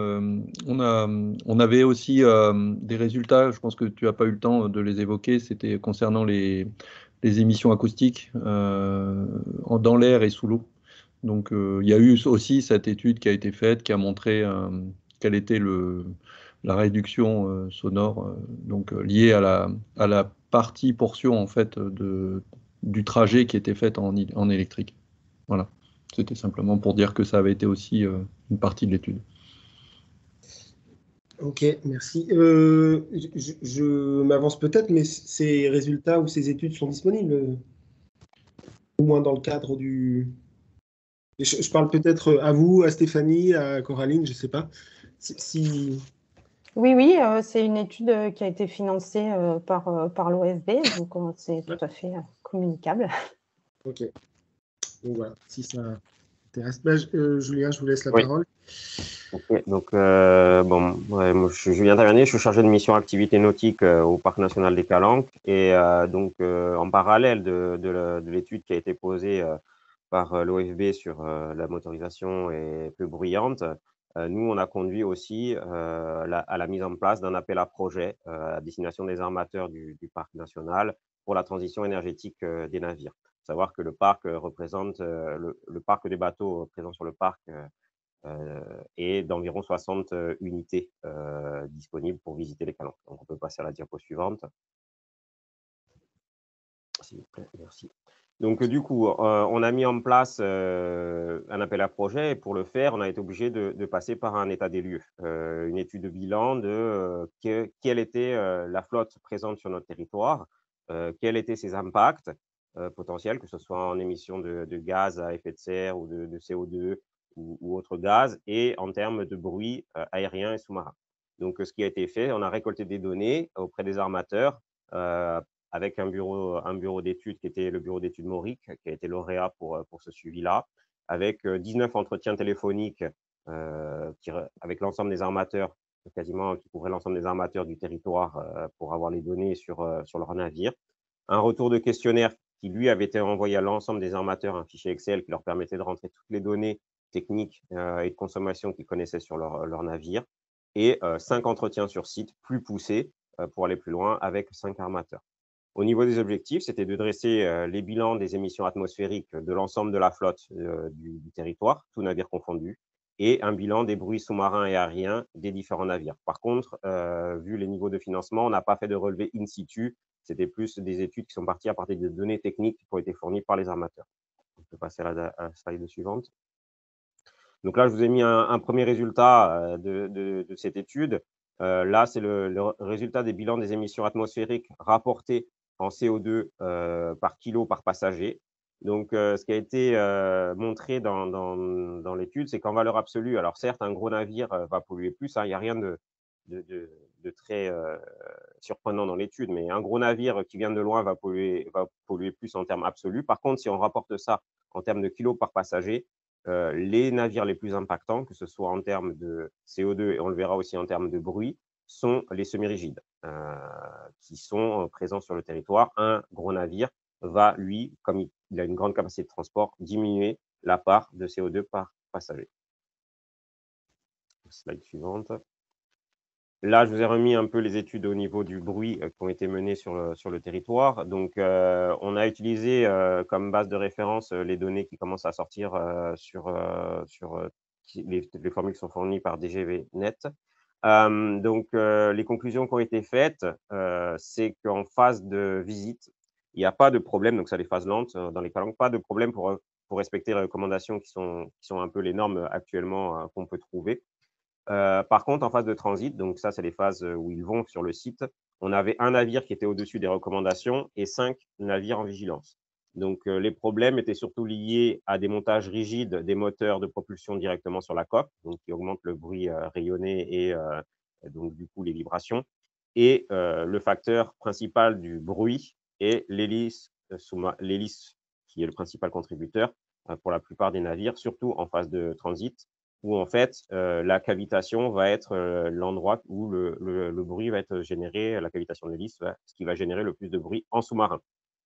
S7: On avait aussi des résultats. Je pense que tu n'as pas eu le temps de les évoquer. C'était concernant les émissions acoustiques dans l'air et sous l'eau. Donc, il y a eu aussi cette étude qui a été faite, qui a montré quelle était la réduction sonore liée à la portion en fait du trajet qui était faite en électrique. Voilà. C'était simplement pour dire que ça avait été aussi une partie de l'étude.
S1: Ok, merci. Je m'avance peut-être, mais ces résultats ou ces études sont disponibles, au moins dans le cadre du... Je parle peut-être à vous, à Stéphanie, à Coraline, je ne sais pas.
S6: Oui, c'est une étude qui a été financée par l'OFB, donc c'est tout à fait communicable. Ok,
S1: donc voilà, si ça intéresse. Julien, je vous laisse la parole.
S8: Ok, donc moi, je suis Julien Tavernier, je suis chargé de mission activité nautique au Parc national des Calanques et en parallèle de l'étude qui a été posée par l'OFB sur la motorisation et peu bruyante, nous on a conduit aussi à la mise en place d'un appel à projet à destination des armateurs du Parc national pour la transition énergétique des navires. Il faut savoir que le parc représente le parc des bateaux présents sur le parc et d'environ 60 unités disponibles pour visiter les calanques. Donc, on peut passer à la diapo suivante. S'il vous plaît, merci. Donc, du coup, on a mis en place un appel à projet et pour le faire, on a été obligé de passer par un état des lieux, une étude de bilan de quelle était la flotte présente sur notre territoire, quels étaient ses impacts potentiels, que ce soit en émissions de gaz à effet de serre ou de CO2 ou autres gaz, et en termes de bruit aérien et sous-marin. Donc, ce qui a été fait, on a récolté des données auprès des armateurs avec un bureau d'études qui était le bureau d'études Mauric, qui a été lauréat pour ce suivi-là, avec 19 entretiens téléphoniques avec l'ensemble des armateurs, quasiment qui couvraient l'ensemble des armateurs du territoire pour avoir les données sur leur navire. Un retour de questionnaire qui, lui, avait été envoyé à l'ensemble des armateurs, un fichier Excel qui leur permettait de rentrer toutes les données techniques et de consommation qu'ils connaissaient sur leur navire, et 5 entretiens sur site plus poussés pour aller plus loin avec 5 armateurs. Au niveau des objectifs, c'était de dresser les bilans des émissions atmosphériques de l'ensemble de la flotte du territoire, tous navires confondus, et un bilan des bruits sous-marins et aériens des différents navires. Par contre, vu les niveaux de financement, on n'a pas fait de relevé in situ, c'était plus des études qui sont parties à partir de données techniques qui ont été fournies par les armateurs. On peut passer à la slide suivante. Donc là, je vous ai mis un premier résultat de cette étude. Là, c'est le résultat des bilans des émissions atmosphériques rapportées en CO2 par kilo par passager. Donc, ce qui a été montré dans l'étude, c'est qu'en valeur absolue, alors certes, un gros navire va polluer plus, hein, il n'y a rien de très surprenant dans l'étude, mais un gros navire qui vient de loin va polluer plus en termes absolus. Par contre, si on rapporte ça en termes de kilos par passager, les navires les plus impactants, que ce soit en termes de CO2 et on le verra aussi en termes de bruit, sont les semi-rigides qui sont présents sur le territoire. Un gros navire va, lui, comme il a une grande capacité de transport, diminuer la part de CO2 par passager. Slide suivante. Là, je vous ai remis un peu les études au niveau du bruit qui ont été menées sur le territoire. Donc, on a utilisé comme base de référence les données qui commencent à sortir sur les formules qui sont fournies par DGVNet. Donc, les conclusions qui ont été faites, c'est qu'en phase de visite, il n'y a pas de problème, donc ça les phases lentes dans les calanques, pas de problème pour respecter les recommandations qui sont un peu les normes actuellement qu'on peut trouver. Par contre, en phase de transit, donc ça, c'est les phases où ils vont sur le site, on avait un navire qui était au-dessus des recommandations et 5 navires en vigilance. Donc, les problèmes étaient surtout liés à des montages rigides des moteurs de propulsion directement sur la coque, donc qui augmentent le bruit rayonné et donc du coup les vibrations. Et le facteur principal du bruit est l'hélice qui est le principal contributeur pour la plupart des navires, surtout en phase de transit, où en fait la cavitation va être l'endroit où le bruit va être généré, la cavitation de l'hélice, ce qui va générer le plus de bruit en sous-marin.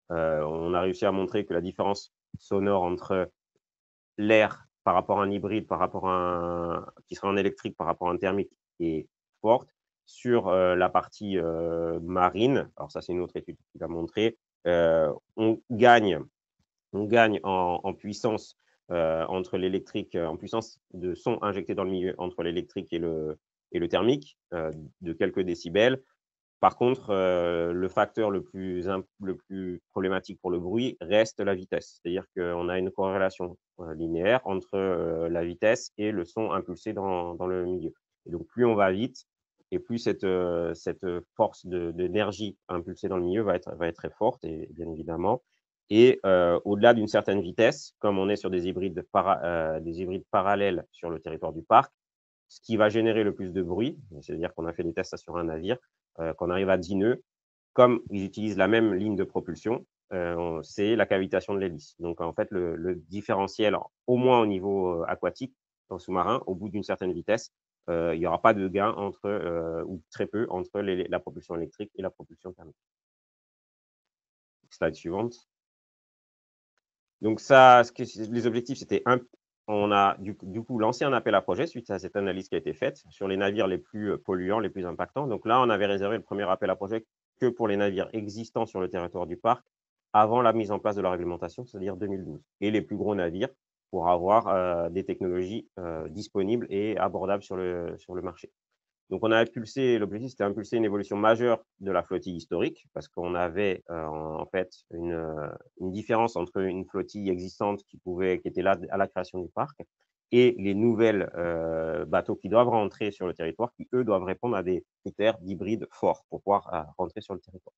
S8: On a réussi à montrer que la différence sonore entre l'air par rapport à un hybride, par rapport à qui sera en électrique par rapport à un thermique est forte. Sur la partie marine, alors ça c'est une autre étude qui l'a montré, on gagne en puissance entre l'électrique, en puissance de son injecté dans le milieu entre l'électrique et le thermique de quelques décibels. Par contre, le facteur le plus problématique pour le bruit reste la vitesse. C'est-à-dire qu'on a une corrélation linéaire entre la vitesse et le son impulsé dans le milieu. Et donc, plus on va vite, et plus cette force d'énergie impulsée dans le milieu va être très forte, et bien évidemment. Et au-delà d'une certaine vitesse, comme on est sur des hybrides parallèles sur le territoire du parc, ce qui va générer le plus de bruit, c'est-à-dire qu'on a fait des tests sur un navire, qu'on arrive à 10 nœuds, comme ils utilisent la même ligne de propulsion, c'est la cavitation de l'hélice. Donc en fait, le différentiel, au moins au niveau aquatique, en sous-marin, au bout d'une certaine vitesse, il n'y aura pas de gain ou très peu entre la propulsion électrique et la propulsion thermique. Slide suivante. Donc ça, les objectifs, c'était on a du coup lancé un appel à projet suite à cette analyse qui a été faite sur les navires les plus polluants, les plus impactants. Donc là, on avait réservé le premier appel à projet que pour les navires existants sur le territoire du parc avant la mise en place de la réglementation, c'est-à-dire 2012, et les plus gros navires pour avoir des technologies disponibles et abordables sur le marché. Donc, on a impulsé, l'objectif, c'était d'impulser une évolution majeure de la flottille historique, parce qu'on avait en fait une différence entre une flottille existante qui était là à la création du parc et les nouvelles bateaux qui doivent rentrer sur le territoire, qui, eux, doivent répondre à des critères d'hybride forts pour pouvoir rentrer sur le territoire.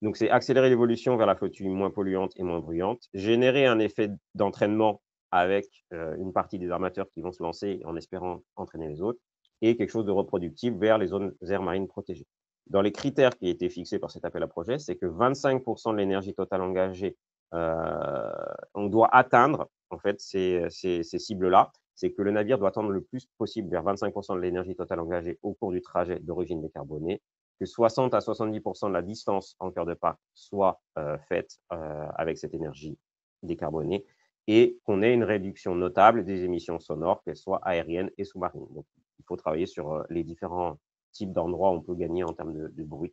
S8: Donc, c'est accélérer l'évolution vers la flottille moins polluante et moins bruyante, générer un effet d'entraînement avec une partie des armateurs qui vont se lancer en espérant entraîner les autres, et quelque chose de reproductif vers les zones aires marines protégées. Dans les critères qui étaient fixés par cet appel à projet, c'est que 25% de l'énergie totale engagée, on doit atteindre en fait ces cibles-là. C'est que le navire doit tendre le plus possible vers 25% de l'énergie totale engagée au cours du trajet d'origine décarbonée, que 60 à 70% de la distance en cœur de parc soit faite avec cette énergie décarbonée, et qu'on ait une réduction notable des émissions sonores, qu'elles soient aériennes et sous-marines. Donc, il faut travailler sur les différents types d'endroits où on peut gagner en termes de bruit.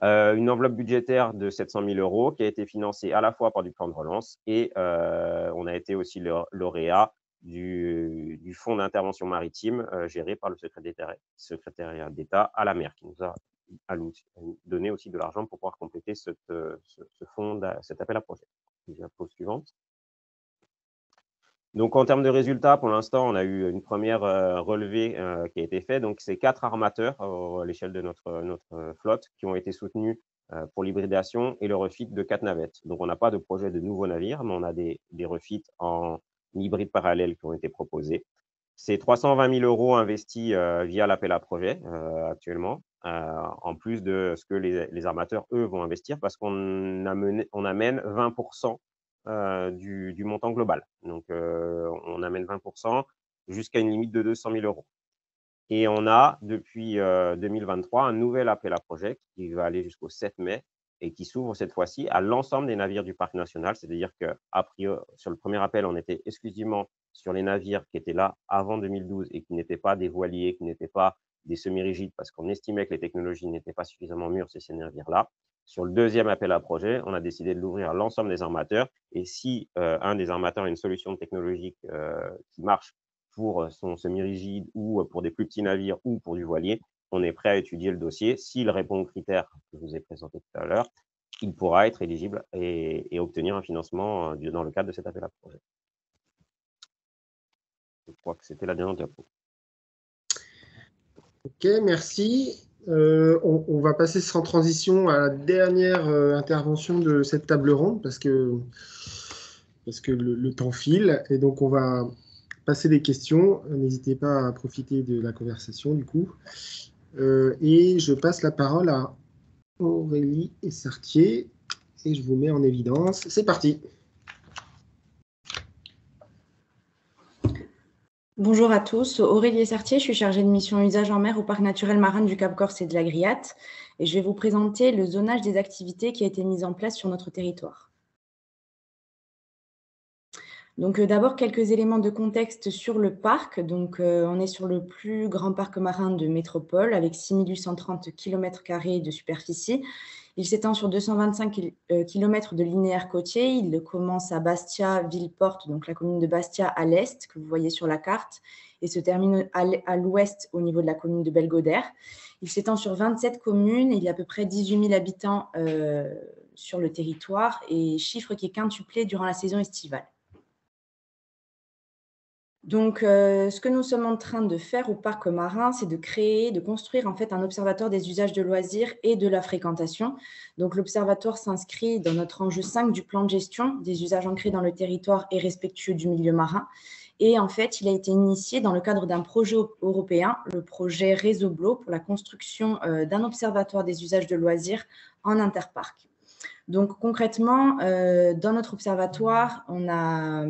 S8: Une enveloppe budgétaire de 700 000 € qui a été financée à la fois par du plan de relance et on a été aussi lauréat du fonds d'intervention maritime géré par le secrétariat d'État à la mer, qui nous a donné aussi de l'argent pour pouvoir compléter ce fonds, cet appel à projet. Diapo suivante. Donc, en termes de résultats, pour l'instant, on a eu une première relevée qui a été faite. Donc, c'est 4 armateurs à l'échelle de notre flotte qui ont été soutenus pour l'hybridation et le refit de 4 navettes. Donc, on n'a pas de projet de nouveaux navires, mais on a des refits en hybride parallèle qui ont été proposés. C'est 320 000 € investis via l'appel à projet actuellement, en plus de ce que les armateurs, eux, vont investir, parce qu'on amène 20% du montant global. Donc, on amène 20% jusqu'à une limite de 200 000 €. Et on a, depuis 2023, un nouvel appel à projet qui va aller jusqu'au 7 mai et qui s'ouvre cette fois-ci à l'ensemble des navires du parc national. C'est-à-dire qu'à priori, sur le premier appel, on était exclusivement sur les navires qui étaient là avant 2012 et qui n'étaient pas des voiliers, qui n'étaient pas des semi-rigides, parce qu'on estimait que les technologies n'étaient pas suffisamment mûres sur ces navires-là. Sur le deuxième appel à projet, on a décidé de l'ouvrir à l'ensemble des armateurs. Et si un des armateurs a une solution technologique qui marche pour son semi-rigide ou pour des plus petits navires ou pour du voilier, on est prêt à étudier le dossier. S'il répond aux critères que je vous ai présentés tout à l'heure, il pourra être éligible et obtenir un financement dans le cadre de cet appel à projet. Je crois que c'était la dernière diapo.
S1: Ok, merci. On va passer sans transition à la dernière intervention de cette table ronde parce que le temps file. Et donc, on va passer des questions. N'hésitez pas à profiter de la conversation, du coup. Et je passe la parole à Aurélie Essartier. Et je vous mets en évidence. C'est parti.
S9: Bonjour à tous, Aurélie Essartier, je suis chargée de mission usage en mer au parc naturel marin du Cap Corse et de la Griate et je vais vous présenter le zonage des activités qui a été mis en place sur notre territoire. Donc d'abord quelques éléments de contexte sur le parc. Donc on est sur le plus grand parc marin de métropole avec 6830 km² de superficie. Il s'étend sur 225 km de linéaire côtier. Il commence à Bastia, Ville-Porte, donc la commune de Bastia à l'est, que vous voyez sur la carte, et se termine à l'ouest au niveau de la commune de Belgodère. Il s'étend sur 27 communes. Il y a à peu près 18 000 habitants sur le territoire, et chiffre qui est quintuplé durant la saison estivale. Donc, ce que nous sommes en train de faire au parc marin, c'est de construire en fait un observatoire des usages de loisirs et de la fréquentation. Donc, l'observatoire s'inscrit dans notre enjeu 5 du plan de gestion des usages ancrés dans le territoire et respectueux du milieu marin. Et en fait, il a été initié dans le cadre d'un projet européen, le projet Réseau Blo, pour la construction d'un observatoire des usages de loisirs en interparc. Donc concrètement, dans notre observatoire, on a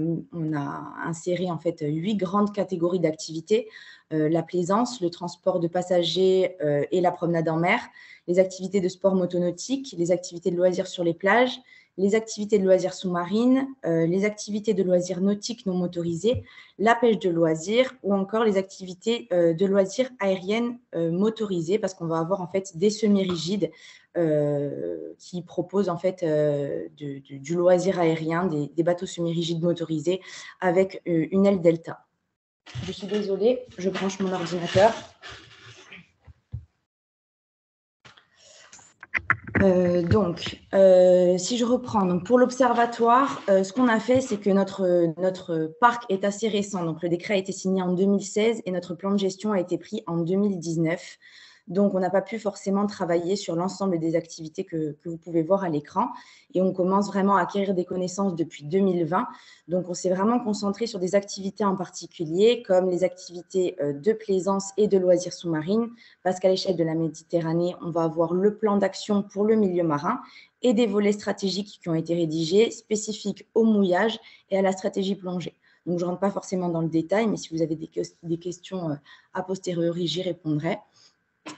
S9: inséré en fait 8 grandes catégories d'activités, la plaisance, le transport de passagers et la promenade en mer, les activités de sport motonautique, les activités de loisirs sur les plages, les activités de loisirs sous-marines, les activités de loisirs nautiques non motorisées, la pêche de loisirs ou encore les activités de loisirs aériennes motorisées, parce qu'on va avoir en fait des semi-rigides qui proposent en fait du loisir aérien, des bateaux semi-rigides motorisés avec une aile delta. Je suis désolée, je branche mon ordinateur. Si je reprends, donc pour l'observatoire, ce qu'on a fait, c'est que notre parc est assez récent. Donc, le décret a été signé en 2016 et notre plan de gestion a été pris en 2019. Donc, on n'a pas pu forcément travailler sur l'ensemble des activités que vous pouvez voir à l'écran. Et on commence vraiment à acquérir des connaissances depuis 2020. Donc, on s'est vraiment concentré sur des activités en particulier, comme les activités de plaisance et de loisirs sous-marines, parce qu'à l'échelle de la Méditerranée, on va avoir le plan d'action pour le milieu marin et des volets stratégiques qui ont été rédigés, spécifiques au mouillage et à la stratégie plongée. Donc, je ne rentre pas forcément dans le détail, mais si vous avez des questions a posteriori, j'y répondrai.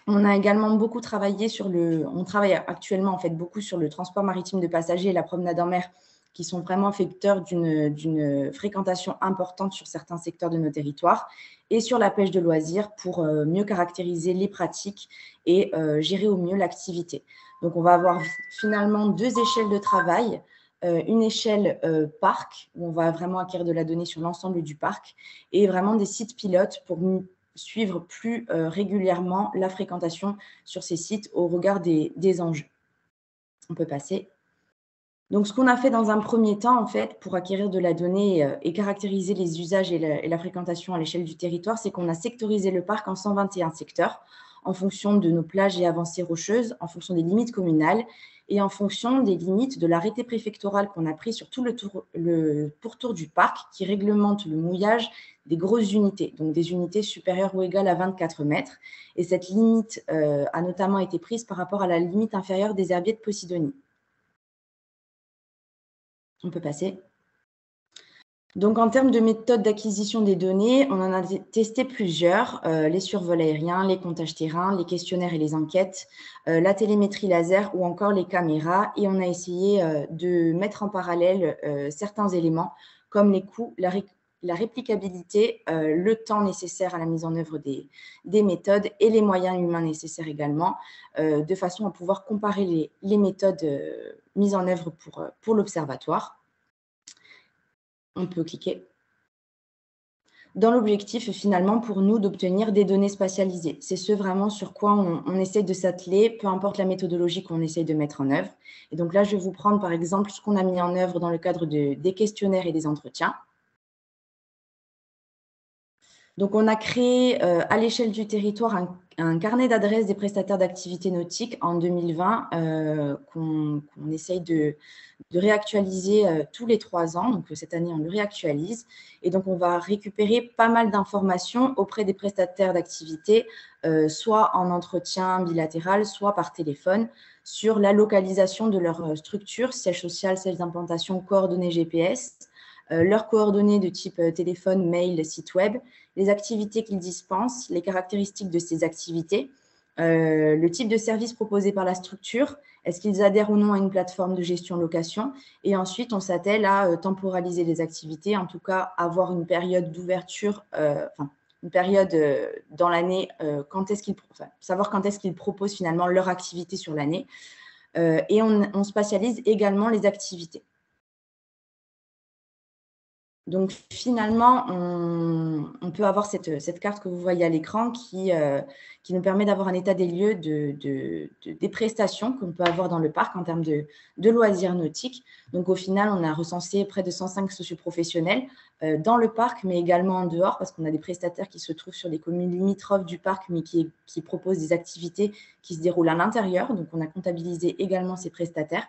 S9: On a également beaucoup travaillé on travaille actuellement en fait beaucoup sur le transport maritime de passagers et la promenade en mer, qui sont vraiment vecteurs d'une fréquentation importante sur certains secteurs de nos territoires, et sur la pêche de loisirs pour mieux caractériser les pratiques et gérer au mieux l'activité. Donc, on va avoir finalement 2 échelles de travail. Une échelle parc, où on va vraiment acquérir de la donnée sur l'ensemble du parc, et vraiment des sites pilotes pour suivre plus régulièrement la fréquentation sur ces sites au regard des enjeux. On peut passer. Donc, ce qu'on a fait dans un premier temps, en fait, pour acquérir de la donnée et caractériser les usages et la fréquentation à l'échelle du territoire, c'est qu'on a sectorisé le parc en 121 secteurs en fonction de nos plages et avancées rocheuses, en fonction des limites communales et en fonction des limites de l'arrêté préfectoral qu'on a pris sur tout le pourtour du parc qui réglemente le mouillage des grosses unités, donc des unités supérieures ou égales à 24 mètres. Et cette limite a notamment été prise par rapport à la limite inférieure des herbiers de Posidonie. On peut passer. Donc, en termes de méthode d'acquisition des données, on en a testé plusieurs, les survols aériens, les comptages terrain, les questionnaires et les enquêtes, la télémétrie laser ou encore les caméras. Et on a essayé de mettre en parallèle certains éléments comme les coûts, la réplicabilité, le temps nécessaire à la mise en œuvre des méthodes et les moyens humains nécessaires également, de façon à pouvoir comparer les méthodes mises en œuvre pour l'observatoire. On peut cliquer. Dans l'objectif, finalement, pour nous, d'obtenir des données spatialisées. C'est ce vraiment sur quoi on essaye de s'atteler, peu importe la méthodologie qu'on essaye de mettre en œuvre. Et donc là, je vais vous prendre, par exemple, ce qu'on a mis en œuvre dans le cadre des questionnaires et des entretiens. Donc, on a créé à l'échelle du territoire un carnet d'adresses des prestataires d'activités nautiques en 2020 qu'on essaye de réactualiser tous les 3 ans. Donc, cette année, on le réactualise. Et donc, on va récupérer pas mal d'informations auprès des prestataires d'activités, soit en entretien bilatéral, soit par téléphone, sur la localisation de leur structure, siège social, siège d'implantation, coordonnées GPS, leurs coordonnées de type téléphone, mail, site web, les activités qu'ils dispensent, les caractéristiques de ces activités, le type de service proposé par la structure, est-ce qu'ils adhèrent ou non à une plateforme de gestion-location, et ensuite on s'attelle à temporaliser les activités, en tout cas avoir une période d'ouverture, une période dans l'année, savoir quand est-ce qu'ils proposent finalement leur activité sur l'année, et on spatialise également les activités. Donc, finalement, on peut avoir cette carte que vous voyez à l'écran qui nous permet d'avoir un état des lieux des prestations qu'on peut avoir dans le parc en termes de loisirs nautiques. Donc, au final, on a recensé près de 105 socioprofessionnels dans le parc, mais également en dehors, parce qu'on a des prestataires qui se trouvent sur des communes limitrophes du parc, mais qui proposent des activités qui se déroulent à l'intérieur. Donc, on a comptabilisé également ces prestataires.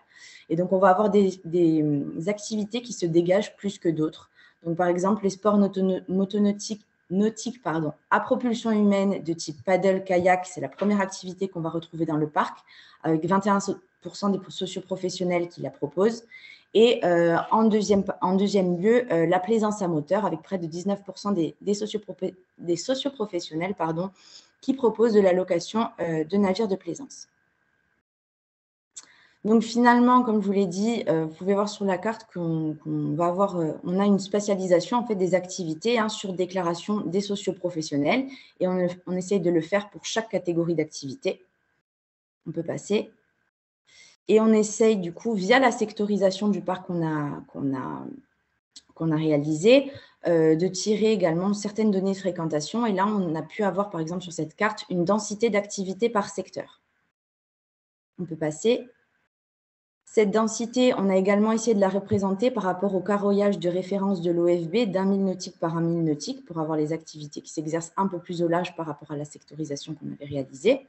S9: Et donc, on va avoir des activités qui se dégagent plus que d'autres. Donc, par exemple, les sports motonautiques à propulsion humaine de type paddle, kayak, c'est la première activité qu'on va retrouver dans le parc, avec 21% des socioprofessionnels qui la proposent. Et en deuxième lieu, la plaisance à moteur, avec près de 19% des socioprofessionnels qui proposent de la location de navires de plaisance. Donc, finalement, comme je vous l'ai dit, vous pouvez voir sur la carte qu'on va avoir, on a une spatialisation en fait, des activités sur déclaration des socioprofessionnels, et on essaye de le faire pour chaque catégorie d'activité. On peut passer. Et on essaye, du coup, via la sectorisation du parc qu'on a réalisé, de tirer également certaines données de fréquentation. Et là, on a pu avoir, par exemple, sur cette carte, une densité d'activités par secteur. On peut passer. Cette densité, on a également essayé de la représenter par rapport au carroyage de référence de l'OFB d'1 000 nautiques par 1 000 nautiques pour avoir les activités qui s'exercent un peu plus au large par rapport à la sectorisation qu'on avait réalisée.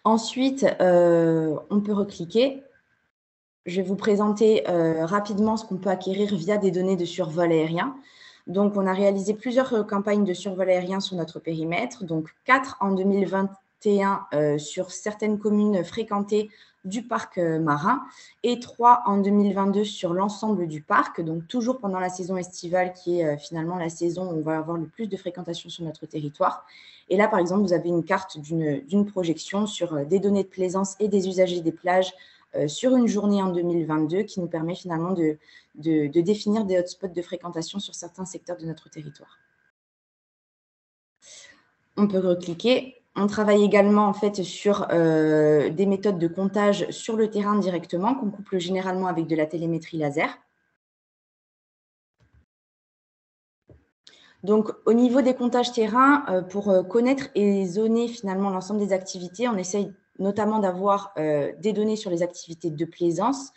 S9: Ensuite, on peut recliquer. Je vais vous présenter rapidement ce qu'on peut acquérir via des données de survol aérien. Donc, on a réalisé plusieurs campagnes de survol aérien sur notre périmètre, donc 4 en 2021 sur certaines communes fréquentées du parc marin et 3 en 2022 sur l'ensemble du parc, donc toujours pendant la saison estivale qui est finalement la saison où on va avoir le plus de fréquentation sur notre territoire. Et là, par exemple, vous avez une carte d'une projection sur des données de plaisance et des usagers des plages sur une journée en 2022 qui nous permet finalement de définir des hotspots de fréquentation sur certains secteurs de notre territoire. On peut recliquer. On travaille également en fait sur des méthodes de comptage sur le terrain directement qu'on couple généralement avec de la télémétrie laser. Donc, au niveau des comptages terrain, pour connaître et zoner finalement l'ensemble des activités, on essaye notamment d'avoir des données sur les activités de plaisance,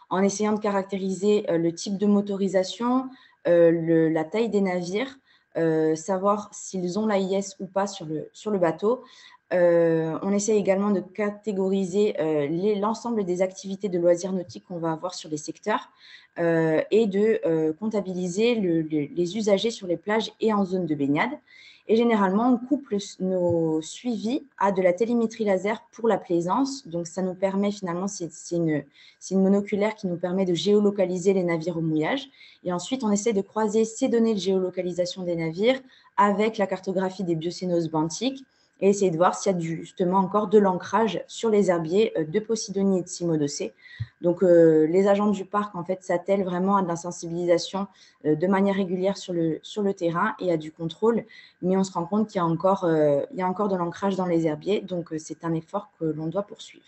S9: en essayant de caractériser le type de motorisation, la taille des navires, savoir s'ils ont l'AIS ou pas sur le bateau. On essaie également de catégoriser l'ensemble des activités de loisirs nautiques qu'on va avoir sur les secteurs et de comptabiliser les usagers sur les plages et en zone de baignade. Et généralement, on couple nos suivis à de la télémétrie laser pour la plaisance. Donc, ça nous permet finalement, c'est une monoculaire qui nous permet de géolocaliser les navires au mouillage. Et ensuite, on essaie de croiser ces données de géolocalisation des navires avec la cartographie des biocénoses benthiques et essayer de voir s'il y a justement encore de l'ancrage sur les herbiers de Posidonie et de Cymodocée. Donc, les agents du parc, en fait, s'attellent vraiment à de la sensibilisation de manière régulière sur le terrain et à du contrôle, mais on se rend compte qu'il y a encore de l'ancrage dans les herbiers, donc c'est un effort que l'on doit poursuivre.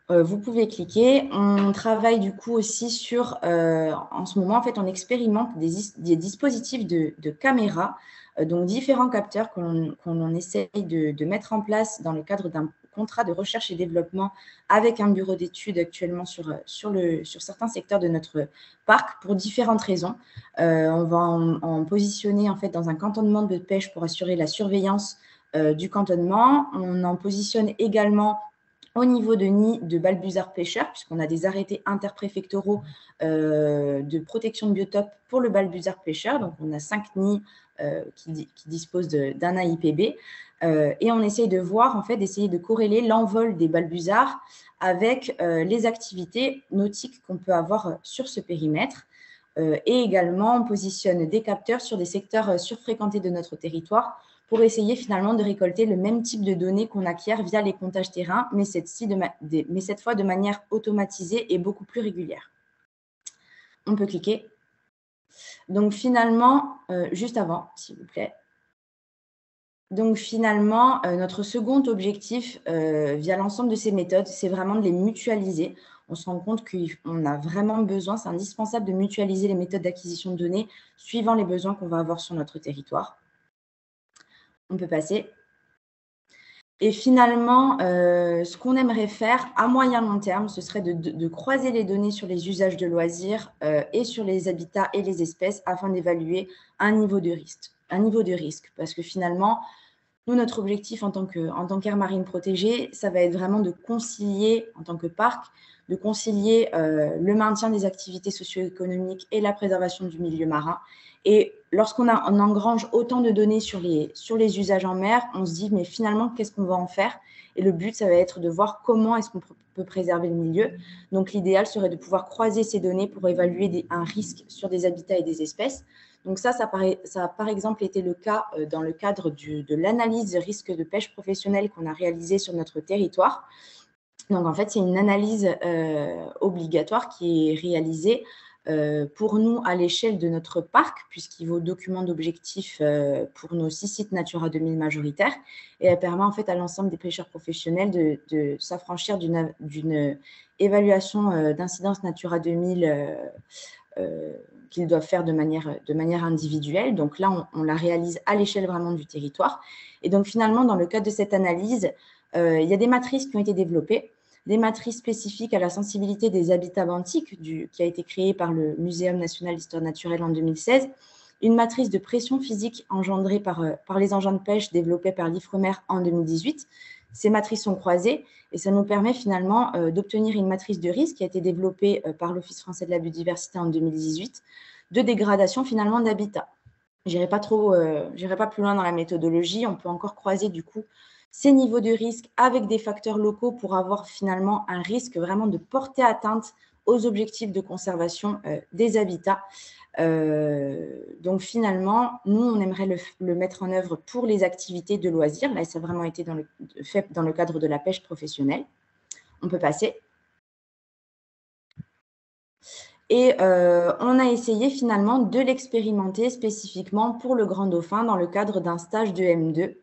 S9: Vous pouvez cliquer. On travaille du coup aussi sur, en ce moment, en fait, on expérimente des dispositifs de caméras, donc différents capteurs qu'on essaye de mettre en place dans le cadre d'un contrat de recherche et développement avec un bureau d'études actuellement sur certains secteurs de notre parc pour différentes raisons. On va en positionner en fait dans un cantonnement de pêche pour assurer la surveillance du cantonnement. On en positionne également au niveau de nids de balbuzards pêcheurs, puisqu'on a des arrêtés interpréfectoraux de protection de biotope pour le balbuzard pêcheur. Donc, on a 5 nids qui disposent d'un AIPB. Et on essaye de voir, en fait, d'essayer de corréler l'envol des balbuzards avec les activités nautiques qu'on peut avoir sur ce périmètre. Et également, on positionne des capteurs sur des secteurs surfréquentés de notre territoire pour essayer finalement de récolter le même type de données qu'on acquiert via les comptages terrain, mais cette fois de manière automatisée et beaucoup plus régulière. On peut cliquer. Donc finalement, juste avant, s'il vous plaît. Donc finalement, notre second objectif via l'ensemble de ces méthodes, c'est vraiment de les mutualiser. On se rend compte qu'on a vraiment besoin, c'est indispensable de mutualiser les méthodes d'acquisition de données suivant les besoins qu'on va avoir sur notre territoire. On peut passer. Et finalement, ce qu'on aimerait faire à moyen long terme, ce serait de croiser les données sur les usages de loisirs et sur les habitats et les espèces afin d'évaluer un niveau de risque. Parce que finalement, nous, notre objectif en tant qu'aire marine protégée, ça va être vraiment de concilier, en tant que parc, de concilier le maintien des activités socio-économiques et la préservation du milieu marin. Et lorsqu'on engrange autant de données sur les usages en mer, on se dit, mais finalement, qu'est-ce qu'on va en faire? Et le but, ça va être de voir comment est-ce qu'on peut préserver le milieu. Donc, l'idéal serait de pouvoir croiser ces données pour évaluer un risque sur des habitats et des espèces. Donc, ça a par exemple été le cas dans le cadre de l'analyse de risque de pêche professionnelle qu'on a réalisée sur notre territoire. Donc, en fait, c'est une analyse obligatoire qui est réalisée pour nous à l'échelle de notre parc, puisqu'il vaut document d'objectif pour nos 6 sites Natura 2000 majoritaires, et elle permet en fait à l'ensemble des pêcheurs professionnels de s'affranchir d'une évaluation d'incidence Natura 2000 qu'ils doivent faire de manière individuelle. Donc là, on la réalise à l'échelle vraiment du territoire. Et donc finalement, dans le cadre de cette analyse, il y a des matrices qui ont été développées, des matrices spécifiques à la sensibilité des habitats benthiques, qui a été créée par le Muséum national d'histoire naturelle en 2016, une matrice de pression physique engendrée par les engins de pêche développés par l'IFREMER en 2018. Ces matrices sont croisées et ça nous permet finalement d'obtenir une matrice de risque qui a été développée par l'Office français de la biodiversité en 2018, de dégradation finalement d'habitat. Je n'irai pas plus loin dans la méthodologie, on peut encore croiser du coup ces niveaux de risque avec des facteurs locaux pour avoir finalement un risque vraiment de porter atteinte aux objectifs de conservation des habitats. Donc finalement, nous, on aimerait le mettre en œuvre pour les activités de loisirs. Là, ça a vraiment été fait dans le cadre de la pêche professionnelle. On peut passer. Et on a essayé finalement de l'expérimenter spécifiquement pour le grand dauphin dans le cadre d'un stage de M2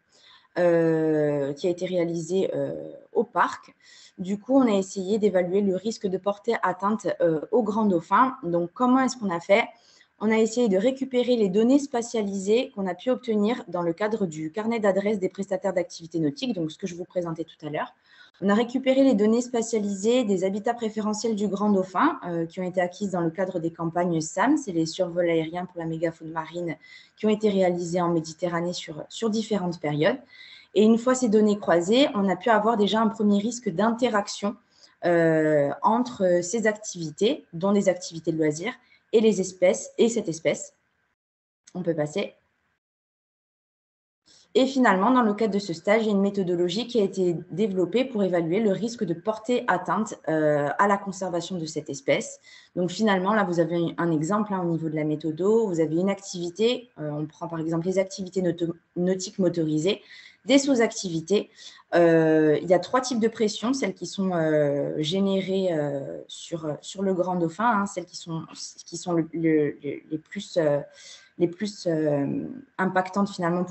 S9: qui a été réalisé au parc. Du coup, on a essayé d'évaluer le risque de porter atteinte au grand dauphin. Donc, comment est-ce qu'on a fait? On a essayé de récupérer les données spatialisées qu'on a pu obtenir dans le cadre du carnet d'adresses des prestataires d'activités nautiques, donc ce que je vous présentais tout à l'heure. On a récupéré les données spatialisées des habitats préférentiels du grand dauphin qui ont été acquises dans le cadre des campagnes SAM, c'est les survols aériens pour la mégafaune marine qui ont été réalisés en Méditerranée sur différentes périodes. Et une fois ces données croisées, on a pu avoir déjà un premier risque d'interaction entre ces activités, dont des activités de loisirs, et les espèces, et cette espèce. On peut passer. Et finalement, dans le cadre de ce stage, il y a une méthodologie qui a été développée pour évaluer le risque de porter atteinte à la conservation de cette espèce. Donc finalement, là, vous avez un exemple au niveau de la méthodo. Vous avez une activité, on prend par exemple les activités nautiques motorisées, des sous-activités. Il y a 3 types de pressions, celles qui sont générées sur le grand dauphin, celles qui sont les plus impactantes finalement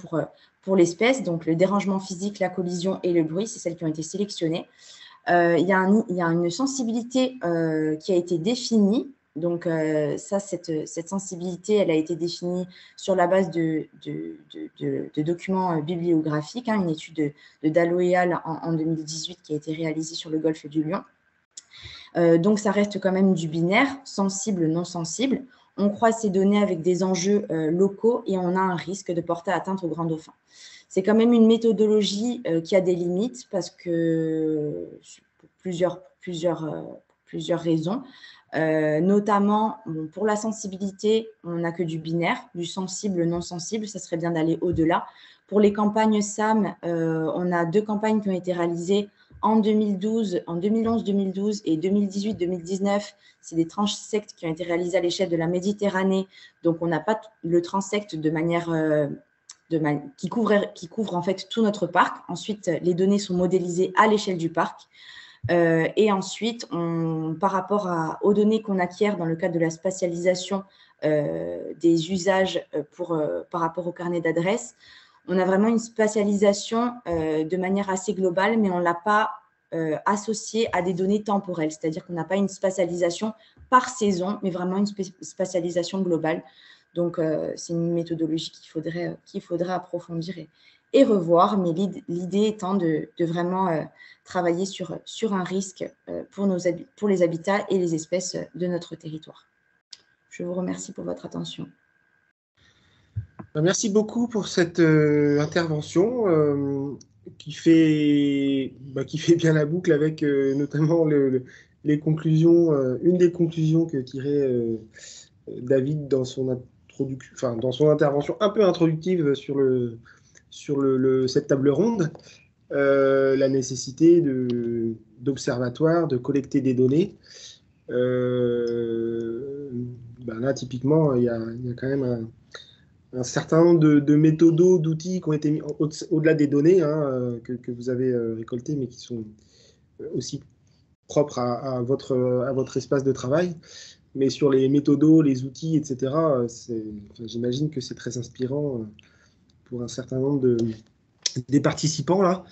S9: pour l'espèce. Donc le dérangement physique, la collision et le bruit, c'est celles qui ont été sélectionnées. Il y a une sensibilité qui a été définie. Donc cette sensibilité, elle a été définie sur la base de documents bibliographiques, une étude de Dallot et al. En 2018 qui a été réalisée sur le golfe du Lion. Donc ça reste quand même du binaire, sensible, non sensible. On croise ces données avec des enjeux locaux et on a un risque de porter atteinte au grand dauphin. C'est quand même une méthodologie qui a des limites parce que pour plusieurs raisons. Notamment, pour la sensibilité, on n'a que du binaire, du sensible, non sensible, ça serait bien d'aller au-delà. Pour les campagnes SAM, on a 2 campagnes qui ont été réalisées en 2011-2012 et 2018-2019. C'est des transects qui ont été réalisés à l'échelle de la Méditerranée, donc on n'a pas le transect de manière qui couvre en fait tout notre parc. Ensuite, les données sont modélisées à l'échelle du parc. Et ensuite, par rapport aux données qu'on acquiert dans le cadre de la spatialisation des usages par rapport au carnet d'adresses, on a vraiment une spatialisation de manière assez globale, mais on ne l'a pas associée à des données temporelles, c'est-à-dire qu'on n'a pas une spatialisation par saison, mais vraiment une spatialisation globale. Donc, c'est une méthodologie qu'il faudrait approfondir et revoir, mais l'idée étant de vraiment travailler sur un risque pour les habitats et les espèces de notre territoire. Je vous remercie pour votre attention.
S1: Merci beaucoup pour cette intervention qui fait bien la boucle avec notamment les conclusions, une des conclusions que tirait David dans son intervention un peu introductive sur cette table ronde, la nécessité d'observatoires, de collecter des données. Là, typiquement, il y a quand même un certain nombre de méthodos, d'outils qui ont été mis au-delà des données que vous avez récoltées, mais qui sont aussi propres à votre espace de travail. Mais sur les méthodos, les outils, etc., j'imagine que c'est très inspirant pour un certain nombre des participants là.